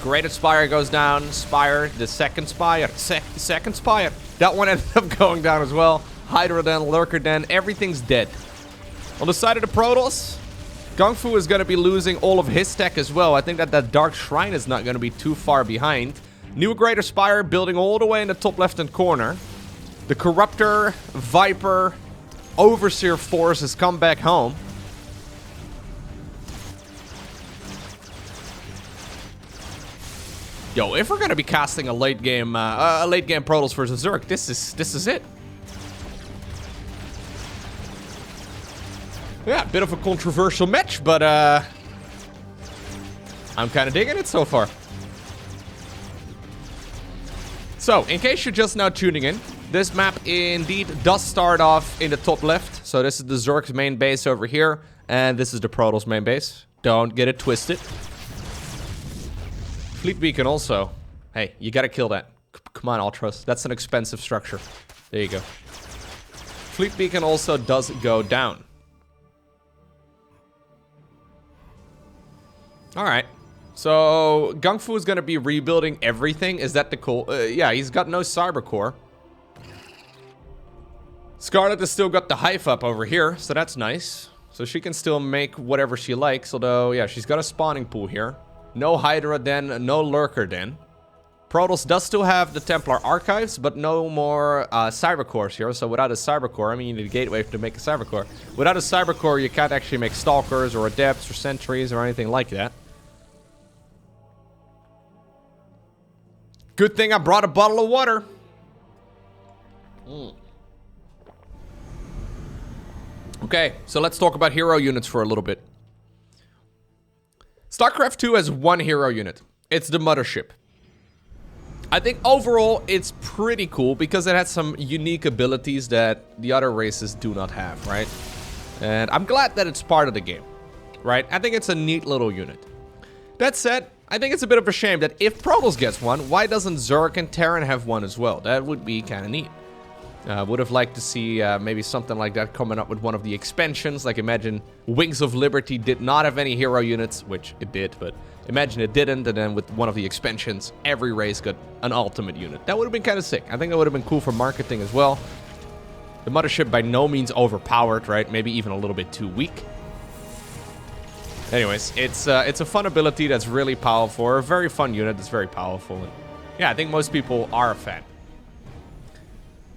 Great Spire goes down. Spire, the second Spire. Second Spire. That one ended up going down as well. Hydra Den, Lurker Den, everything's dead. On the side of the Protoss, GungFu is going to be losing all of his tech as well. I think that Dark Shrine is not going to be too far behind. New Greater Spire building all the way in the top left-hand corner. The Corruptor, Viper, Overseer force has come back home. Yo, if we're going to be casting a late game Protoss versus Zerg, this is it. Yeah, a bit of a controversial match, but I'm kind of digging it so far. So, in case you're just now tuning in, this map indeed does start off in the top left. So this is the Zerg's main base over here, and this is the Protoss main base. Don't get it twisted. Fleet Beacon also. Hey, you gotta kill that. Come on, Ultras. That's an expensive structure. There you go. Fleet Beacon also does go down. Alright. So, GungFu is gonna be rebuilding everything. Is that the cool? Yeah, he's got no Cyber Core. Scarlett has still got the Hive up over here, so that's nice. So she can still make whatever she likes, although, yeah, she's got a spawning pool here. No Hydra Den, no Lurker Den. Protoss does still have the Templar Archives, but no more Cyber Cores here. So without a Cyber Core, I mean, you need a gateway to make a Cyber Core. Without a Cyber Core, you can't actually make Stalkers or Adepts or Sentries or anything like that. Good thing I brought a bottle of water. Okay, so let's talk about hero units for a little bit. StarCraft 2 has one hero unit. It's the Mothership. I think overall it's pretty cool because it has some unique abilities that the other races do not have, right? And I'm glad that it's part of the game, right? I think it's a neat little unit. That said, I think it's a bit of a shame that if Protoss gets one, why doesn't Zerg and Terran have one as well? That would be kind of neat. Would have liked to see maybe something like that coming up with one of the expansions. Like imagine Wings of Liberty did not have any hero units, which it did, but imagine it didn't, and then with one of the expansions, every race got an ultimate unit. That would have been kind of sick. I think that would have been cool for marketing as well. The Mothership by no means overpowered, right? Maybe even a little bit too weak. Anyways, it's a fun ability that's really powerful, or a very fun unit that's very powerful. And yeah, I think most people are a fan.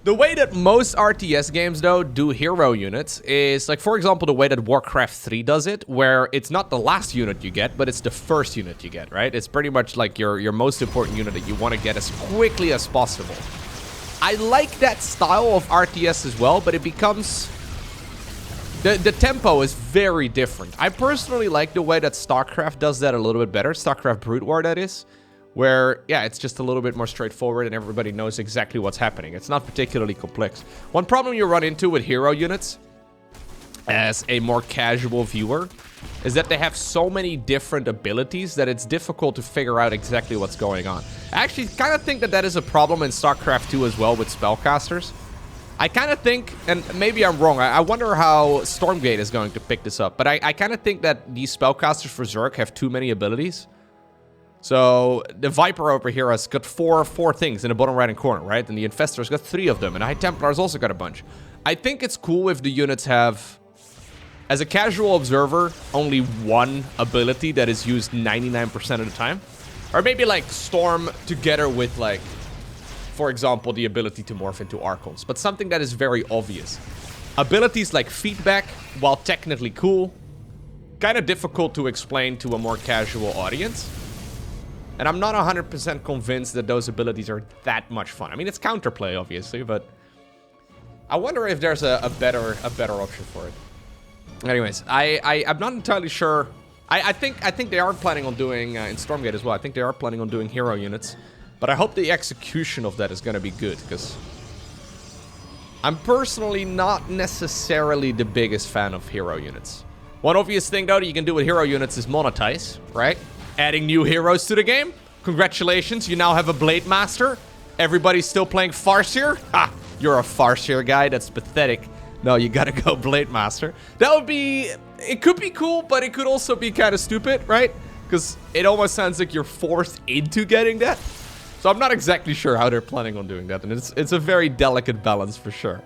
The way that most RTS games, though, do hero units is, like, for example, the way that Warcraft 3 does it, where it's not the last unit you get, but it's the first unit you get, right? It's pretty much like your most important unit that you want to get as quickly as possible. I like that style of RTS as well, but it becomes... The tempo is very different. I personally like the way that StarCraft does that a little bit better. StarCraft Brood War, that is. Where, yeah, it's just a little bit more straightforward and everybody knows exactly what's happening. It's not particularly complex. One problem you run into with hero units, as a more casual viewer, is that they have so many different abilities that it's difficult to figure out exactly what's going on. I actually kind of think that that is a problem in StarCraft 2 as well with spellcasters. I kind of think, and maybe I'm wrong, I wonder how Stormgate is going to pick this up, but I kind of think that these spellcasters for Zerg have too many abilities. So the Viper over here has got four things in the bottom right-hand corner, right? And the Infestor's got 3 of them, and the High Templar's also got a bunch. I think it's cool if the units have, as a casual observer, only one ability that is used 99% of the time. Or maybe like Storm together with like, for example, the ability to morph into Archons. But something that is very obvious. Abilities like Feedback, while technically cool, kind of difficult to explain to a more casual audience. And I'm not 100% convinced that those abilities are that much fun. I mean, it's counterplay, obviously, but I wonder if there's a better option for it. Anyways, I'm not entirely sure. I think they are planning on doing in Stormgate as well. I think they are planning on doing hero units, but I hope the execution of that is going to be good, because I'm personally not necessarily the biggest fan of hero units. One obvious thing though that you can do with hero units is monetize, right? Adding new heroes to the game. Congratulations, you now have a Blade Master. Everybody's still playing Farseer? Ha! You're a Farseer guy, that's pathetic. No, you gotta go Blade Master. That would be... It could be cool, but it could also be kind of stupid, right? Because it almost sounds like you're forced into getting that. So I'm not exactly sure how they're planning on doing that. And it's a very delicate balance for sure.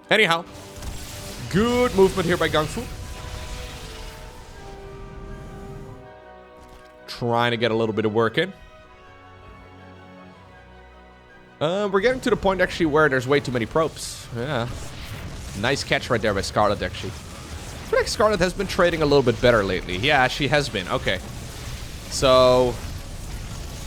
Anyhow. Good movement here by GungFu. Trying to get a little bit of work in. We're getting to the point actually where there's way too many probes. Yeah. Nice catch right there by Scarlett actually. I feel like Scarlett has been trading a little bit better lately. Yeah, she has been. Okay. So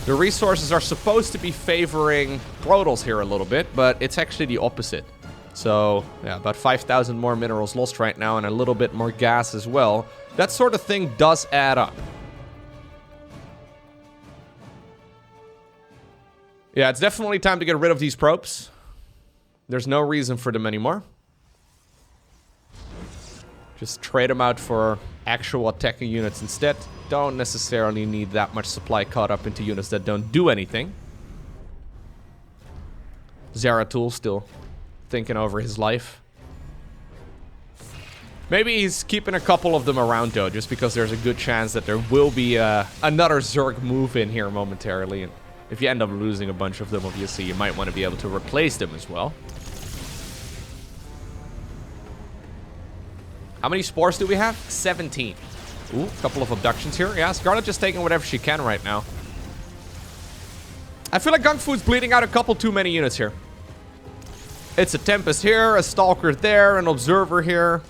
the resources are supposed to be favoring Protoss here a little bit, but it's actually the opposite. So yeah, about 5,000 more minerals lost right now and a little bit more gas as well. That sort of thing does add up. Yeah, it's definitely time to get rid of these probes. There's no reason for them anymore. Just trade them out for actual attacking units instead. Don't necessarily need that much supply caught up into units that don't do anything. Zeratul still thinking over his life. Maybe he's keeping a couple of them around though, just because there's a good chance that there will be another Zerg move in here momentarily. And if you end up losing a bunch of them, obviously, you might want to be able to replace them as well. How many spores do we have? 17. Ooh, a couple of abductions here. Yeah, Scarlett just taking whatever she can right now. I feel like GungFu's bleeding out a couple too many units here. It's a Tempest here, a Stalker there, an Observer here.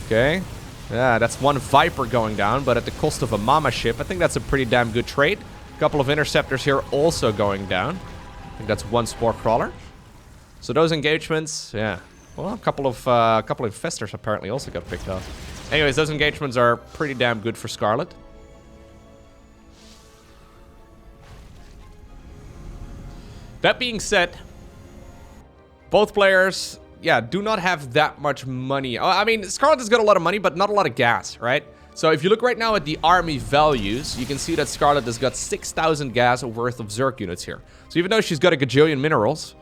Okay. Yeah, that's one Viper going down, but at the cost of a Mama ship. I think that's a pretty damn good trade. A couple of Interceptors here also going down. I think that's one Spore Crawler. So those engagements, yeah. Well, a couple of Infestors apparently also got picked up. Anyways, those engagements are pretty damn good for Scarlett. That being said, both players, yeah, do not have that much money. I mean, Scarlett has got a lot of money, but not a lot of gas, right? So if you look right now at the army values, you can see that Scarlett has got 6,000 gas worth of Zerg units here. So even though she's got a gajillion minerals,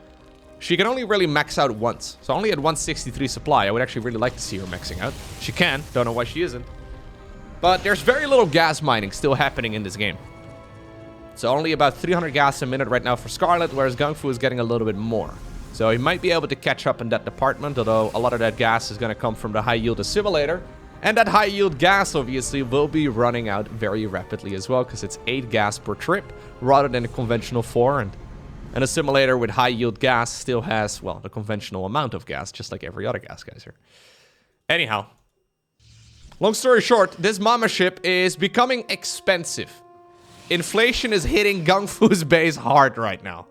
she can only really max out once. So only at 163 supply. I would actually really like to see her maxing out. She can. Don't know why she isn't. But there's very little gas mining still happening in this game. So only about 300 gas a minute right now for Scarlett, whereas GungFu is getting a little bit more. So he might be able to catch up in that department, although a lot of that gas is going to come from the high-yield assimilator. And that high-yield gas, obviously, will be running out very rapidly as well, because it's 8 gas per trip, rather than a conventional 4. And an assimilator with high-yield gas still has, well, the conventional amount of gas, just like every other gas guys here. Anyhow, long story short, this Mama ship is becoming expensive. Inflation is hitting GungFu's base hard right now.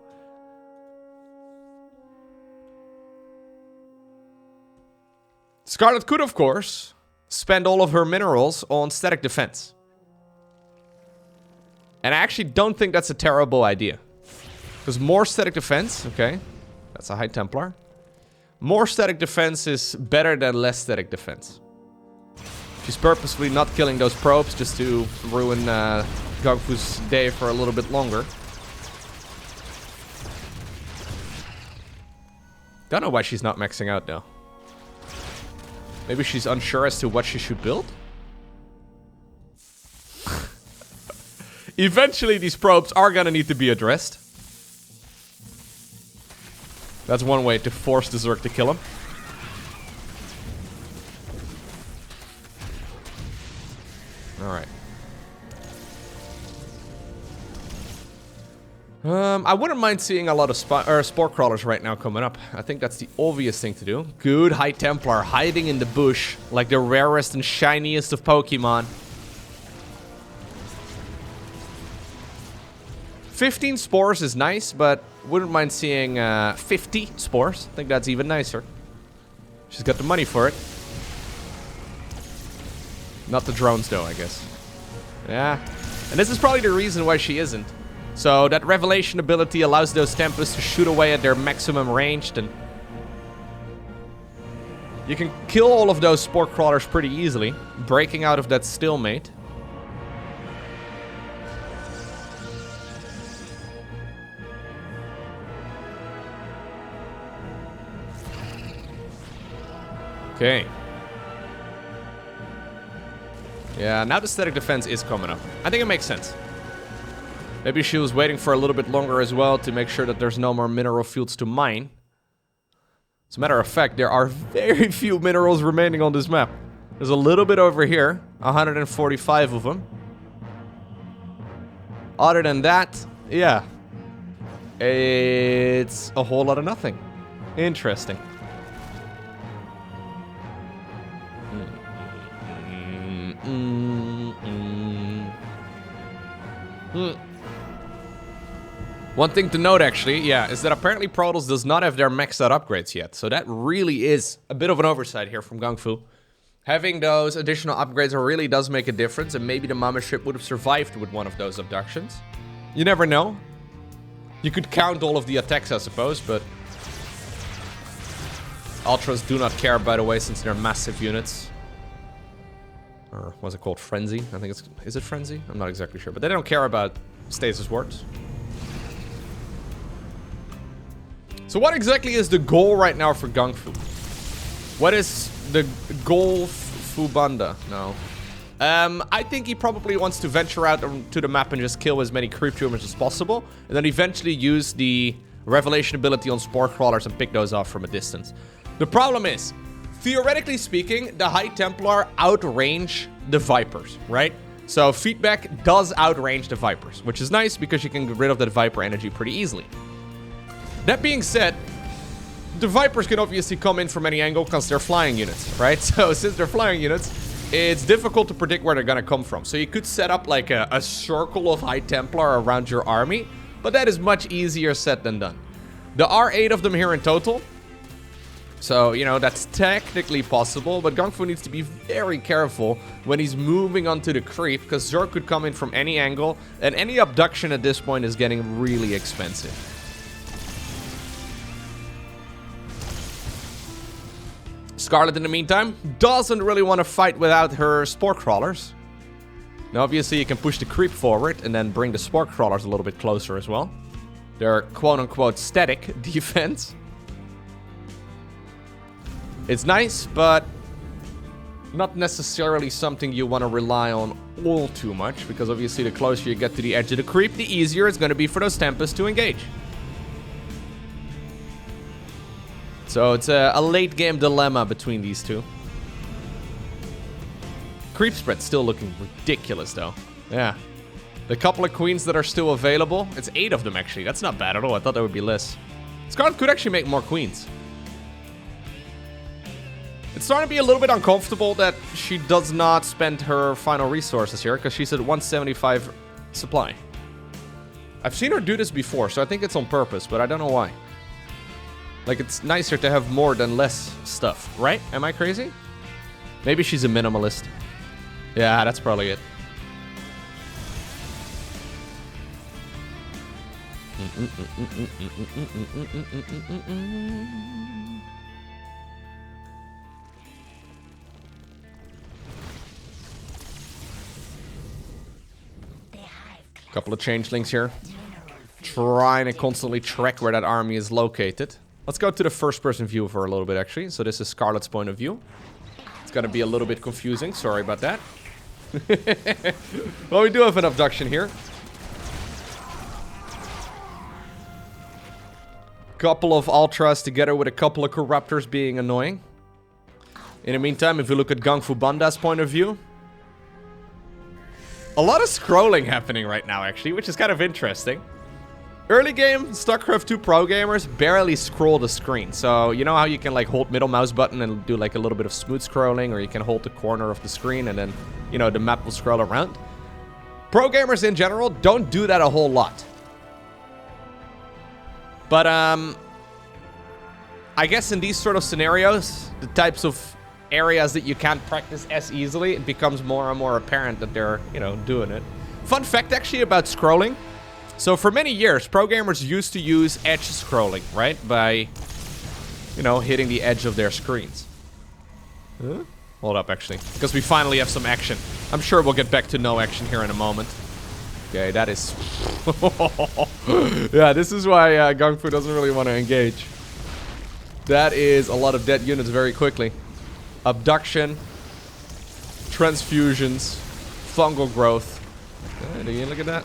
Scarlett could, of course, spend all of her minerals on static defense. And I actually don't think that's a terrible idea. Because more static defense, okay, that's a High Templar. More static defense is better than less static defense. She's purposefully not killing those probes just to ruin GungFu's day for a little bit longer. Don't know why she's not maxing out though. Maybe she's unsure as to what she should build? Eventually these probes are gonna need to be addressed. That's one way to force the Zerg to kill him. Alright. I wouldn't mind seeing a lot of spore crawlers right now coming up. I think that's the obvious thing to do. Good High Templar hiding in the bush like the rarest and shiniest of Pokemon. 15 spores is nice, but wouldn't mind seeing 50 spores. I think that's even nicer. She's got the money for it. Not the drones though, I guess. Yeah. And this is probably the reason why she isn't. So that revelation ability allows those Templars to shoot away at their maximum range, and you can kill all of those spore crawlers pretty easily, breaking out of that stalemate. Okay. Yeah, now the static defense is coming up. I think it makes sense. Maybe she was waiting for a little bit longer as well to make sure that there's no more mineral fields to mine. As a matter of fact, there are very few minerals remaining on this map. There's a little bit over here, 145 of them. Other than that, yeah. It's a whole lot of nothing. Interesting. One thing to note, actually, yeah, is that apparently Protoss does not have their maxed out upgrades yet. So that really is a bit of an oversight here from GungFu. Having those additional upgrades really does make a difference, and maybe the Mothership would have survived with one of those abductions. You never know. You could count all of the attacks, I suppose, but Ultras do not care, by the way, since they're massive units. Or what's it called? Frenzy? I think it's... Is it Frenzy? I'm not exactly sure, but they don't care about stasis wards. So what exactly is the goal right now for GungFu? What is the goal GungFuBanDa? No. I think he probably wants to venture out to the map and just kill as many creep tumors as possible, and then eventually use the revelation ability on spore crawlers and pick those off from a distance. The problem is, theoretically speaking, the High Templar outrange the Vipers, right? So feedback does outrange the Vipers, which is nice because you can get rid of that Viper energy pretty easily. That being said, the Vipers can obviously come in from any angle because they're flying units, right? So since they're flying units, it's difficult to predict where they're gonna come from. So you could set up like a circle of High Templar around your army, but that is much easier said than done. There are 8 of them here in total. So, you know, that's technically possible, but GungFu needs to be very careful when he's moving onto the creep, because Zerg could come in from any angle, and any abduction at this point is getting really expensive. Scarlett, in the meantime, doesn't really want to fight without her spore crawlers. Now, obviously, you can push the creep forward and then bring the spore crawlers a little bit closer as well. They're quote-unquote static defense. It's nice, but not necessarily something you want to rely on all too much, because obviously the closer you get to the edge of the creep, the easier it's going to be for those Tempests to engage. So it's a late game dilemma between these two. Creep spread still looking ridiculous though. Yeah. The couple of queens that are still available, it's 8 of them actually. That's not bad at all. I thought there would be less. Scarlett could actually make more queens. It's starting to be a little bit uncomfortable that she does not spend her final resources here, because she's at 175 supply. I've seen her do this before, so I think it's on purpose, but I don't know why. Like, it's nicer to have more than less stuff, right? Am I crazy? Maybe she's a minimalist. Yeah, that's probably it. Couple of changelings here. Trying to constantly track where that army is located. Let's go to the first-person view for a little bit, actually. So this is Scarlett's point of view. It's gonna be a little bit confusing. Sorry about that. Well, we do have an abduction here. Couple of ultras together with a couple of corruptors being annoying. In the meantime, if you look at GungFuBanDa's point of view, a lot of scrolling happening right now, actually, which is kind of interesting. Early game, StarCraft 2 pro gamers barely scroll the screen. So, you know how you can, like, hold middle mouse button and do, like, a little bit of smooth scrolling, or you can hold the corner of the screen and then, you know, the map will scroll around? Pro gamers in general don't do that a whole lot. But, I guess in these sort of scenarios, the types of areas that you can't practice as easily, it becomes more and more apparent that they're, you know, doing it. Fun fact, actually, about scrolling. So for many years, pro gamers used to use edge scrolling, right? By, you know, hitting the edge of their screens. Huh? Hold up, actually. Because we finally have some action. I'm sure we'll get back to no action here in a moment. Okay, that is... yeah, this is why GungFu doesn't really want to engage. That is a lot of dead units very quickly. Abduction. Transfusions. Fungal growth. Do you look at that?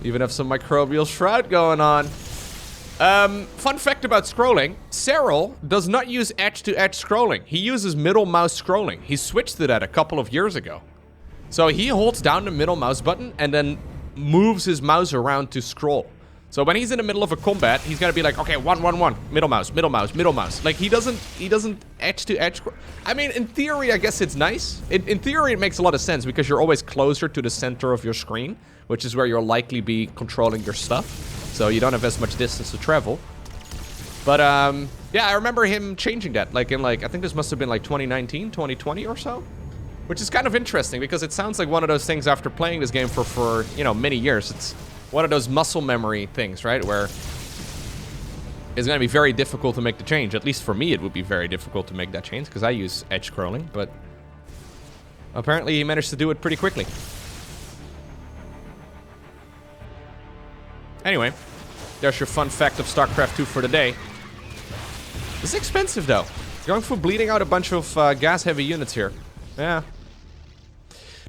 Even have some microbial shroud going on. Fun fact about scrolling. Cyril does not use edge-to-edge scrolling. He uses middle mouse scrolling. He switched to that a couple of years ago. So he holds down the middle mouse button and then moves his mouse around to scroll. So when he's in the middle of a combat, he's gonna be like, okay, 1, 1, 1, middle mouse, middle mouse, middle mouse. Like he doesn't edge-to-edge. I mean, in theory, I guess it's nice. In theory, it makes a lot of sense because you're always closer to the center of your screen, which is where you'll likely be controlling your stuff. So you don't have as much distance to travel. But, yeah, I remember him changing that. Like, in, like, I think this must have been, like, 2019, 2020 or so. Which is kind of interesting, because it sounds like one of those things after playing this game for you know, many years. It's one of those muscle memory things, right? Where it's going to be very difficult to make the change. At least for me, it would be very difficult to make that change, because I use edge scrolling. But apparently he managed to do it pretty quickly. Anyway, there's your fun fact of StarCraft 2 for the day. It's expensive, though. GungFu bleeding out a bunch of gas-heavy units here. Yeah.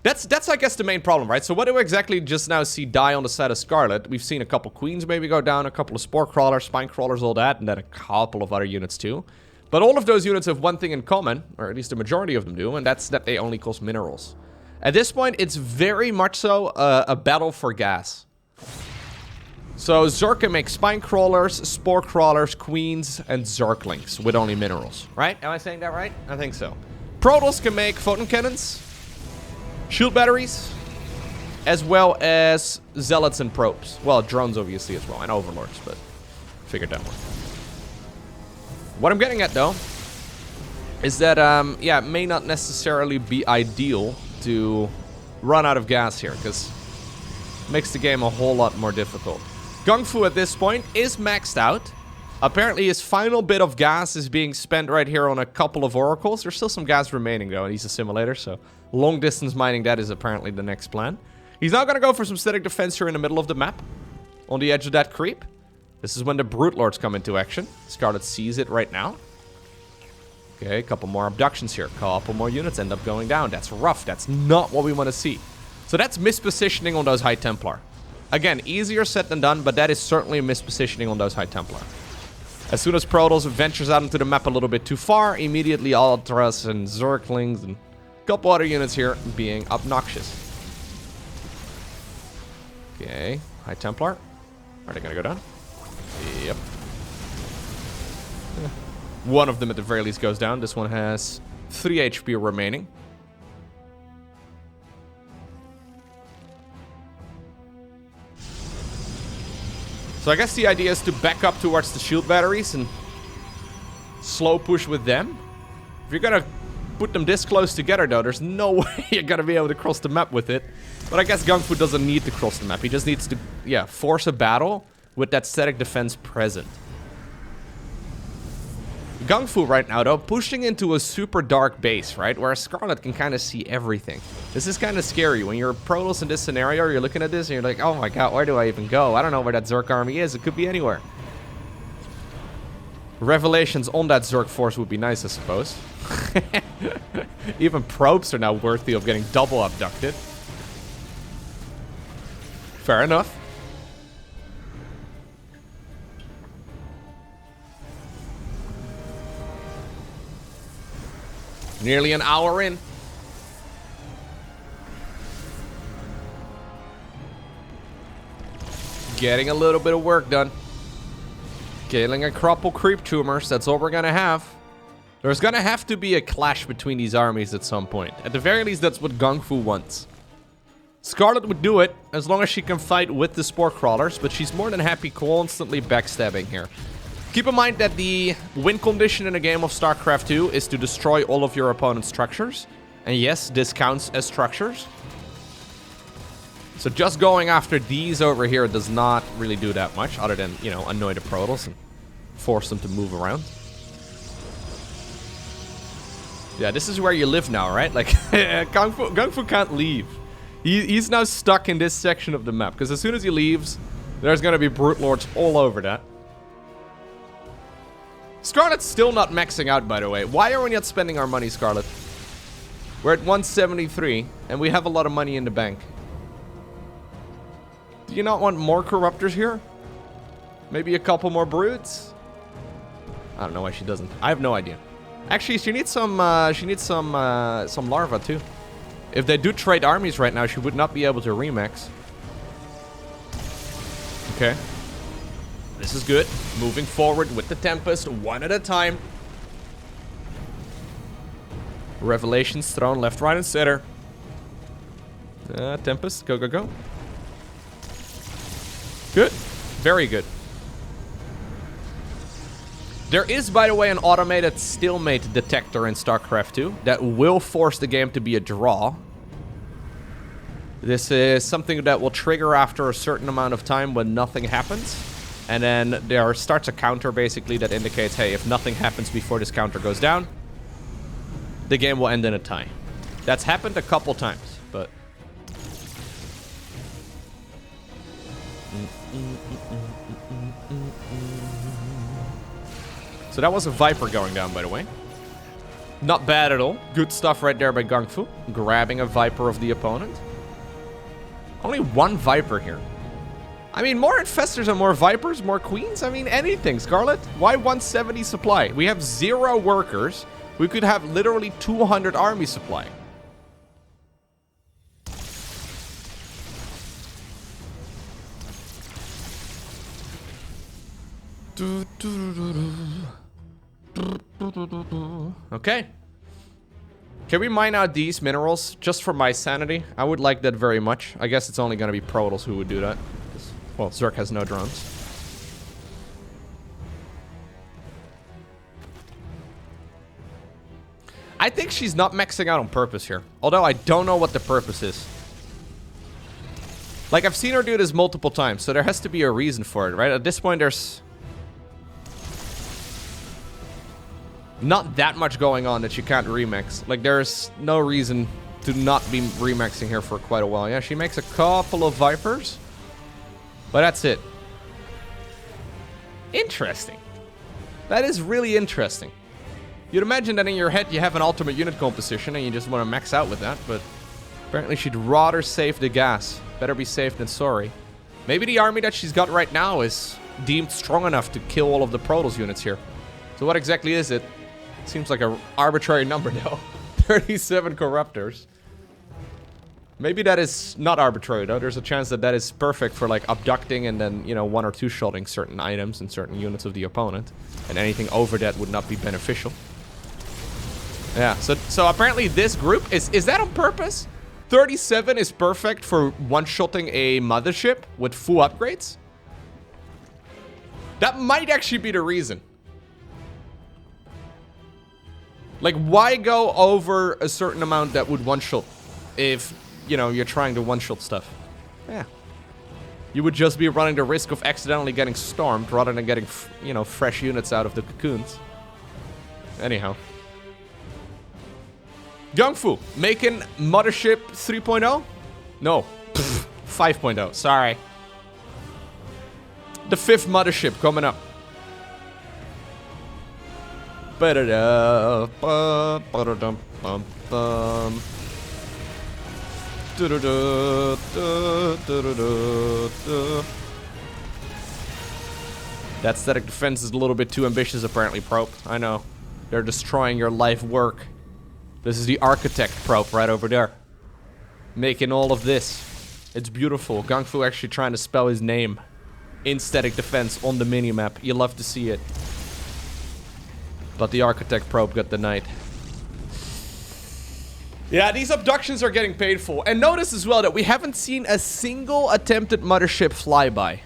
That's, I guess, the main problem, right? So what do we exactly just now see die on the side of Scarlett? We've seen a couple queens maybe go down, a couple of spore crawlers, spine crawlers, all that, and then a couple of other units, too. But all of those units have one thing in common, or at least the majority of them do, and that's that they only cost minerals. At this point, it's very much so a battle for gas. So Zerg makes spine crawlers, spore crawlers, queens, and zerglings with only minerals. Right? Am I saying that right? I think so. Protoss can make photon cannons, shield batteries, as well as zealots and probes. Well, drones obviously as well, and overlords, but figured that one. What I'm getting at, though, is that, yeah, it may not necessarily be ideal to run out of gas here, because it makes the game a whole lot more difficult. GungFu at this point is maxed out. Apparently his final bit of gas is being spent right here on a couple of oracles. There's still some gas remaining though, and he's a simulator, so long distance mining that is apparently the next plan. He's now gonna go for some static defense here in the middle of the map, on the edge of that creep. This is when the Brute Lords come into action. Scarlett sees it right now. Okay, a couple more abductions here. A couple more units end up going down. That's rough. That's not what we want to see. So that's mispositioning on those High Templar. Again, easier said than done, but that is certainly a mispositioning on those High Templar. As soon as Protoss ventures out into the map a little bit too far, immediately Ultras and Zerglings and a couple other units here being obnoxious. Okay, High Templar. Are they gonna go down? Yep. One of them at the very least goes down. This one has 3 HP remaining. So I guess the idea is to back up towards the shield batteries and slow push with them. If you're gonna put them this close together though, there's no way you're gonna be able to cross the map with it. But I guess GungFu doesn't need to cross the map. He just needs to, yeah, force a battle with that static defense present. GungFu right now, though, pushing into a super dark base, right? Where Scarlett can kind of see everything. This is kind of scary. When you're Protoss in this scenario, you're looking at this and you're like, oh my god, where do I even go? I don't know where that Zerg army is. It could be anywhere. Revelations on that Zerg force would be nice, I suppose. Even probes are now worthy of getting double abducted. Fair enough. Nearly an hour in. Getting a little bit of work done. Killing a couple creep tumors. That's all we're gonna have. There's gonna have to be a clash between these armies at some point. At the very least, that's what GungFu wants. Scarlett would do it as long as she can fight with the spore crawlers, but she's more than happy constantly backstabbing here. Keep in mind that the win condition in a game of StarCraft 2 is to destroy all of your opponent's structures. And yes, this counts as structures. So just going after these over here does not really do that much, other than, you know, annoy the Protoss and force them to move around. Yeah, this is where you live now, right? Like, GungFu can't leave. He's now stuck in this section of the map, because as soon as he leaves, there's going to be Brute Lords all over that. Scarlett's still not maxing out, by the way. Why are we not spending our money, Scarlett? We're at 173, and we have a lot of money in the bank. Do you not want more Corruptors here? Maybe a couple more Brutes? I don't know why she doesn't. I have no idea. Actually, she needs some larva, too. If they do trade armies right now, she would not be able to remax. Okay. This is good. Moving forward with the Tempest, one at a time. Revelations thrown left, right, and center. Tempest, go, go, go. Good. Very good. There is, by the way, an automated stalemate detector in StarCraft 2 that will force the game to be a draw. This is something that will trigger after a certain amount of time when nothing happens. And then there starts a counter, basically, that indicates, hey, if nothing happens before this counter goes down, the game will end in a tie. That's happened a couple times, but... So that was a Viper going down, by the way. Not bad at all. Good stuff right there by GungFu. Grabbing a Viper of the opponent. Only one Viper here. I mean, more Infestors and more Vipers, more Queens. I mean, anything, Scarlett. Why 170 supply? We have 0 workers. We could have literally 200 army supply. Okay. Can we mine out these minerals just for my sanity? I would like that very much. I guess it's only going to be Protoss who would do that. Well, Zerg has no drones. I think she's not maxing out on purpose here. Although I don't know what the purpose is. Like, I've seen her do this multiple times, so there has to be a reason for it, right? At this point, there's not that much going on that she can't remix. Like, there's no reason to not be remixing here for quite a while. Yeah, she makes a couple of Vipers. But that's it. Interesting. That is really interesting. You'd imagine that in your head you have an ultimate unit composition and you just want to max out with that, but apparently she'd rather save the gas. Better be safe than sorry. Maybe the army that she's got right now is deemed strong enough to kill all of the Protoss units here. So what exactly is it? Seems like an arbitrary number though. 37 Corruptors. Maybe that is not arbitrary though. There's a chance that that is perfect for like abducting and then, you know, 1 or 2 shotting certain items and certain units of the opponent. And anything over that would not be beneficial. Yeah, so apparently this group, is that on purpose? 37 is perfect for one-shotting a mothership with full upgrades? That might actually be the reason. Like, why go over a certain amount that would one-shot if, you know, you're trying to one-shot stuff? Yeah. You would just be running the risk of accidentally getting stormed rather than getting, you know, fresh units out of the cocoons. Anyhow. GungFu, making Mothership 3.0? No, 5.0, sorry. The 5th Mothership coming up. That static defense is a little bit too ambitious, apparently, Probe. I know. They're destroying your life work. This is the architect Probe right over there. Making all of this. It's beautiful. GungFu actually trying to spell his name in static defense on the minimap. You love to see it. But the architect Probe got denied. Yeah, these abductions are getting painful. And notice as well that we haven't seen a single attempted mothership flyby.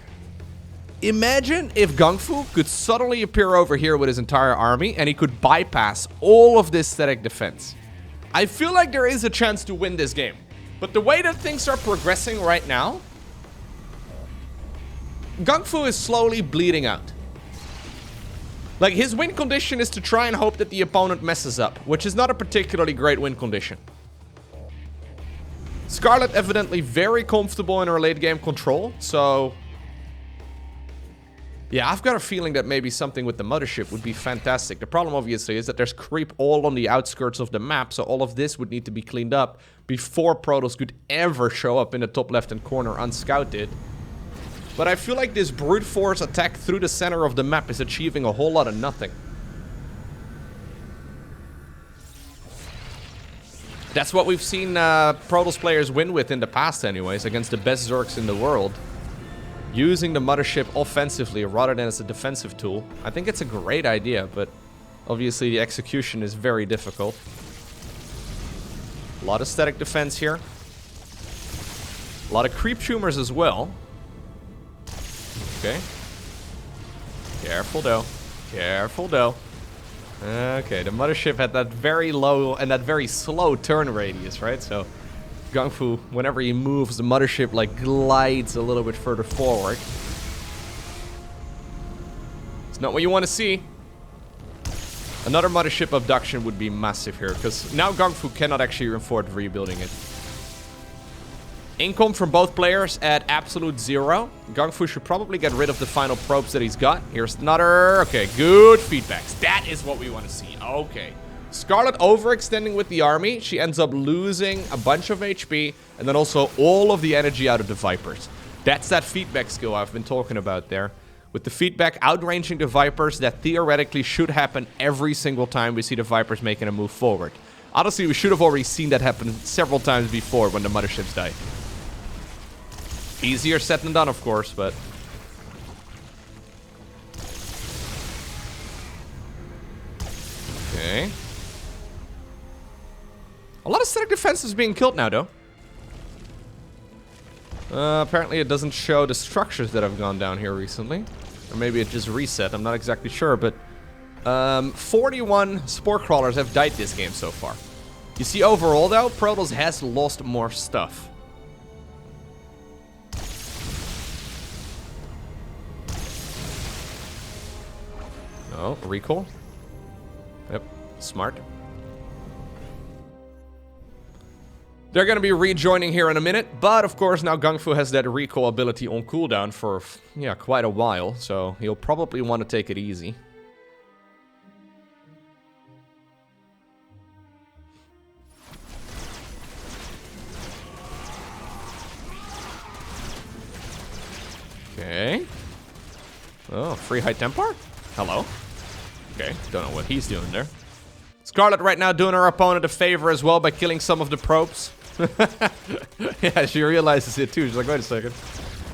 Imagine if GungFu could suddenly appear over here with his entire army and he could bypass all of this static defense. I feel like there is a chance to win this game. But the way that things are progressing right now, GungFu is slowly bleeding out. Like, his win condition is to try and hope that the opponent messes up, which is not a particularly great win condition. Scarlett evidently very comfortable in her late game control, so... yeah, I've got a feeling that maybe something with the mothership would be fantastic. The problem, obviously, is that there's creep all on the outskirts of the map, so all of this would need to be cleaned up before Protoss could ever show up in the top left-hand corner unscouted. But I feel like this brute force attack through the center of the map is achieving a whole lot of nothing. That's what we've seen Protoss players win with in the past anyways, against the best Zergs in the world. Using the mothership offensively rather than as a defensive tool. I think it's a great idea, but obviously the execution is very difficult. A lot of static defense here. A lot of creep tumors as well. Okay. Careful though. Careful though. Okay, the mothership had that very low and that very slow turn radius, right? So GungFu, whenever he moves, the mothership like glides a little bit further forward. It's not what you want to see. Another mothership abduction would be massive here, because now GungFu cannot actually afford rebuilding it. Income from both players at absolute 0. GungFu should probably get rid of the final probes that he's got. Here's another. Okay, good feedbacks. That is what we want to see. Okay. Scarlett overextending with the army. She ends up losing a bunch of HP and then also all of the energy out of the Vipers. That's that feedback skill I've been talking about there. With the feedback outranging the Vipers, that theoretically should happen every single time we see the Vipers making a move forward. Honestly, we should have already seen that happen several times before when the motherships died. Easier said than done, of course, but... okay. A lot of static defense is being killed now, though. Apparently it doesn't show the structures that have gone down here recently. Or maybe it just reset, I'm not exactly sure, but... 41 Spore Crawlers have died this game so far. You see, overall, though, Protoss has lost more stuff. Oh, recall. Yep, smart. They're going to be rejoining here in a minute, but of course now GungFu has that recall ability on cooldown for, yeah, quite a while, so he'll probably want to take it easy. Okay. Oh, free high Templar? Hello. Okay, don't know what he's doing there. Scarlett right now doing her opponent a favor as well by killing some of the probes. Yeah, she realizes it too. She's like, wait a second.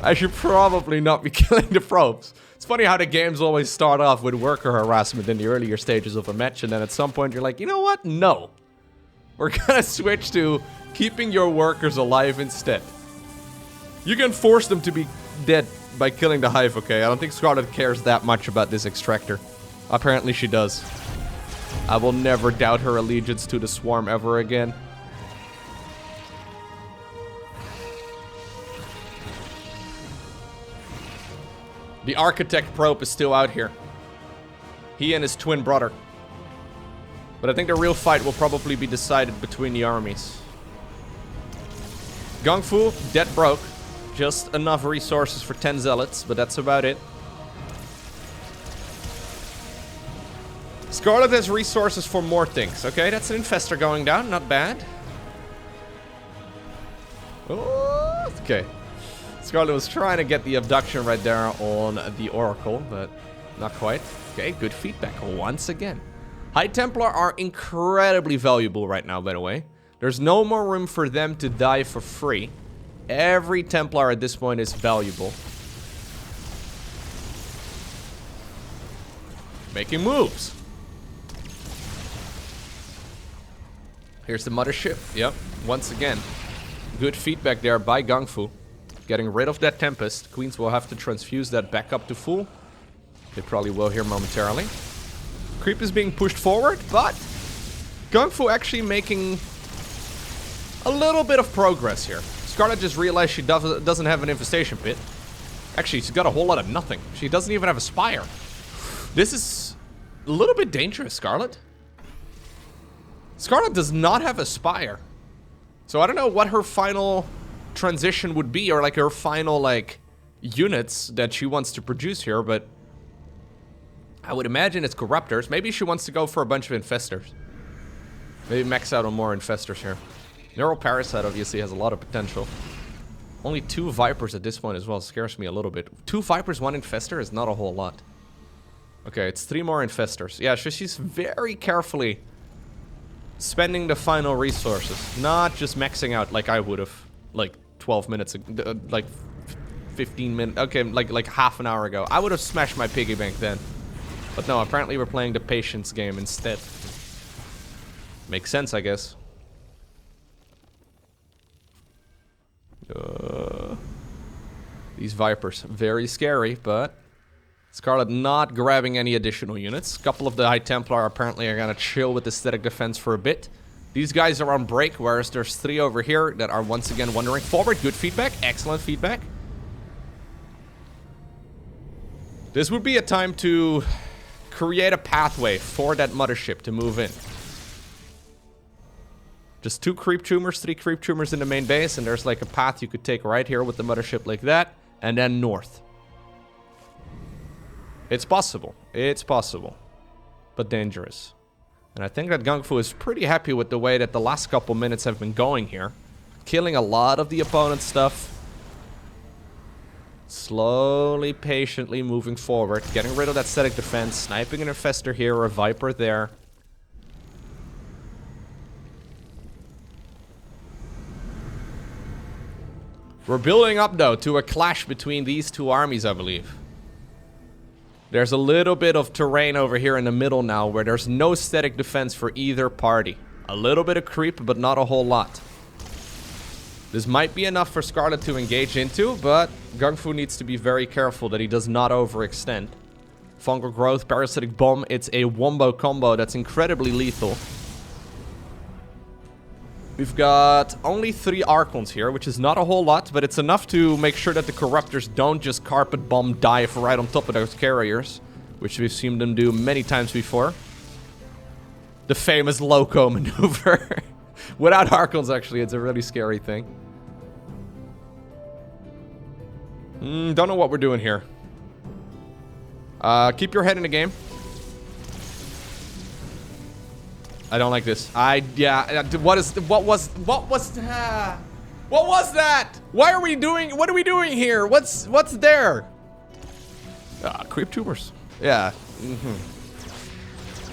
I should probably not be killing the probes. It's funny how the games always start off with worker harassment in the earlier stages of a match, and then at some point you're like, you know what? No. We're gonna switch to keeping your workers alive instead. You can force them to be dead by killing the hive, okay? I don't think Scarlett cares that much about this extractor. Apparently she does. I will never doubt her allegiance to the swarm ever again. The architect probe is still out here. He and his twin brother. But I think the real fight will probably be decided between the armies. GungFu, dead broke. Just enough resources for 10 zealots, but that's about it. Scarlett has resources for more things. Okay, that's an infestor going down. Not bad. Oh, okay. Scarlett was trying to get the abduction right there on the Oracle, but not quite. Okay, good feedback once again. High Templar are incredibly valuable right now, by the way. There's no more room for them to die for free. Every Templar at this point is valuable. Making moves. Here's the mothership. Yep, once again. Good feedback there by GungFu. Getting rid of that Tempest. Queens will have to transfuse that back up to full. They probably will here momentarily. Creep is being pushed forward, but GungFu actually making a little bit of progress here. Scarlett just realized she doesn't have an infestation pit. Actually, she's got a whole lot of nothing. She doesn't even have a spire. This is a little bit dangerous, Scarlett. Scarlett does not have a spire. So I don't know what her final transition would be, or like her final like units that she wants to produce here, but I would imagine it's corruptors. Maybe she wants to go for a bunch of infestors. Maybe max out on more infestors here. Neural Parasite obviously has a lot of potential. Only 2 Vipers at this point as well scares me a little bit. 2 Vipers, 1 infestor is not a whole lot. Okay, it's 3 more infestors. Yeah, so she's very carefully spending the final resources, not just maxing out like I would have, like 12 minutes, like 15 minutes, okay, like half an hour ago. I would have smashed my piggy bank then. But no, apparently we're playing the patience game instead. Makes sense, I guess. These Vipers, very scary, but Scarlett not grabbing any additional units. A couple of the High Templar apparently are gonna chill with the static defense for a bit. These guys are on break, whereas there's 3 over here that are once again wandering forward. Good feedback, excellent feedback. This would be a time to create a pathway for that mothership to move in. Just 2 creep tumors, 3 creep tumors in the main base, and there's like a path you could take right here with the mothership like that, and then north. It's possible. It's possible. But dangerous. And I think that GungFu is pretty happy with the way that the last couple minutes have been going here. Killing a lot of the opponent's stuff. Slowly, patiently moving forward. Getting rid of that static defense. Sniping an infestor here or a Viper there. We're building up, though, to a clash between these 2 armies, I believe. There's a little bit of terrain over here in the middle now where there's no static defense for either party. A little bit of creep, but not a whole lot. This might be enough for Scarlett to engage into, but GungFu needs to be very careful that he does not overextend. Fungal Growth, Parasitic Bomb, it's a wombo combo that's incredibly lethal. We've got only 3 Archons here, which is not a whole lot, but it's enough to make sure that the Corruptors don't just carpet bomb dive right on top of those carriers, which we've seen them do many times before. The famous Lowko maneuver. Without Archons, actually, it's a really scary thing. Don't know what we're doing here. Keep your head in the game. I don't like this. Yeah, what was that? What are we doing here? What's there? Creep tumors. Yeah.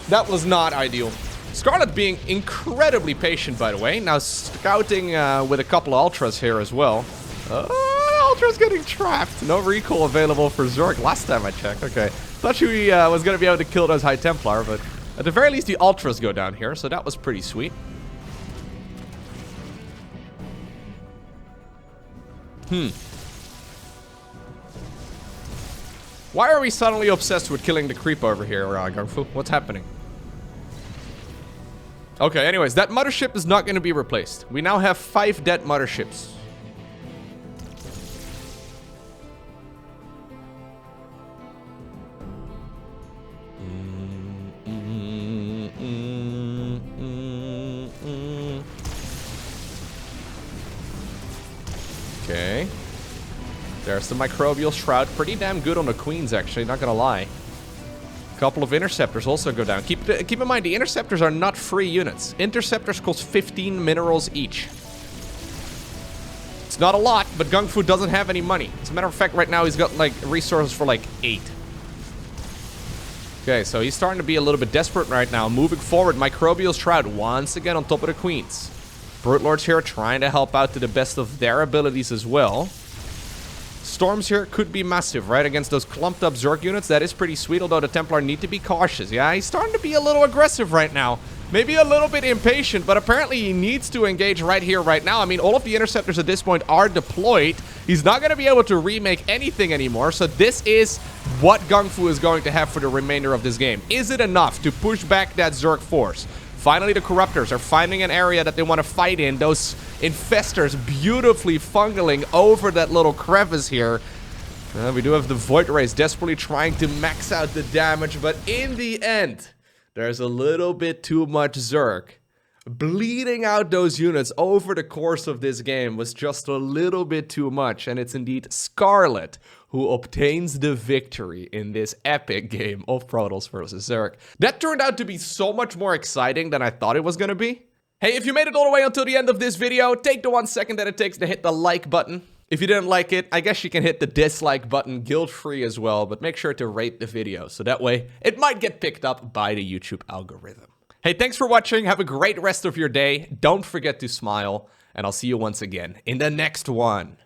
That was not ideal. Scarlett being incredibly patient, by the way. Now scouting with a couple of Ultras here as well. Ultra's getting trapped. No recall available for Zork last time I checked. Okay. Thought she was going to be able to kill those High Templar, but at the very least the Ultras go down here, so that was pretty sweet. Why are we suddenly obsessed with killing the creep over here, GungFu? What's happening? Okay, anyways, that mothership is not going to be replaced. We now have 5 dead motherships. There's the Microbial Shroud. Pretty damn good on the queens, actually, not gonna lie. A couple of Interceptors also go down. Keep in mind, the Interceptors are not free units. Interceptors cost 15 minerals each. It's not a lot, but GungFu doesn't have any money. As a matter of fact, right now he's got, like, resources for, like, 8. Okay, so he's starting to be a little bit desperate right now. Moving forward, Microbial Shroud once again on top of the queens. Broodlords here trying to help out to the best of their abilities as well. Storms here could be massive, right? Against those clumped up Zerg units, that is pretty sweet, although the Templar need to be cautious. Yeah, he's starting to be a little aggressive right now. Maybe a little bit impatient, but apparently he needs to engage right here, right now. I mean, all of the Interceptors at this point are deployed. He's not going to be able to remake anything anymore, so this is what GungFu is going to have for the remainder of this game. Is it enough to push back that Zerg force? Finally, the Corruptors are finding an area that they want to fight in. Those Infestors beautifully funneling over that little crevice here. We do have the Void Rays desperately trying to max out the damage, but in the end, there's a little bit too much Zerg. Bleeding out those units over the course of this game was just a little bit too much, and it's indeed Scarlett who obtains the victory in this epic game of Protoss versus Zerg. That turned out to be so much more exciting than I thought it was gonna be. Hey, if you made it all the way until the end of this video, take the 1 second that it takes to hit the like button. If you didn't like it, I guess you can hit the dislike button guilt-free as well, but make sure to rate the video, so that way it might get picked up by the YouTube algorithm. Hey, thanks for watching. Have a great rest of your day. Don't forget to smile, and I'll see you once again in the next one.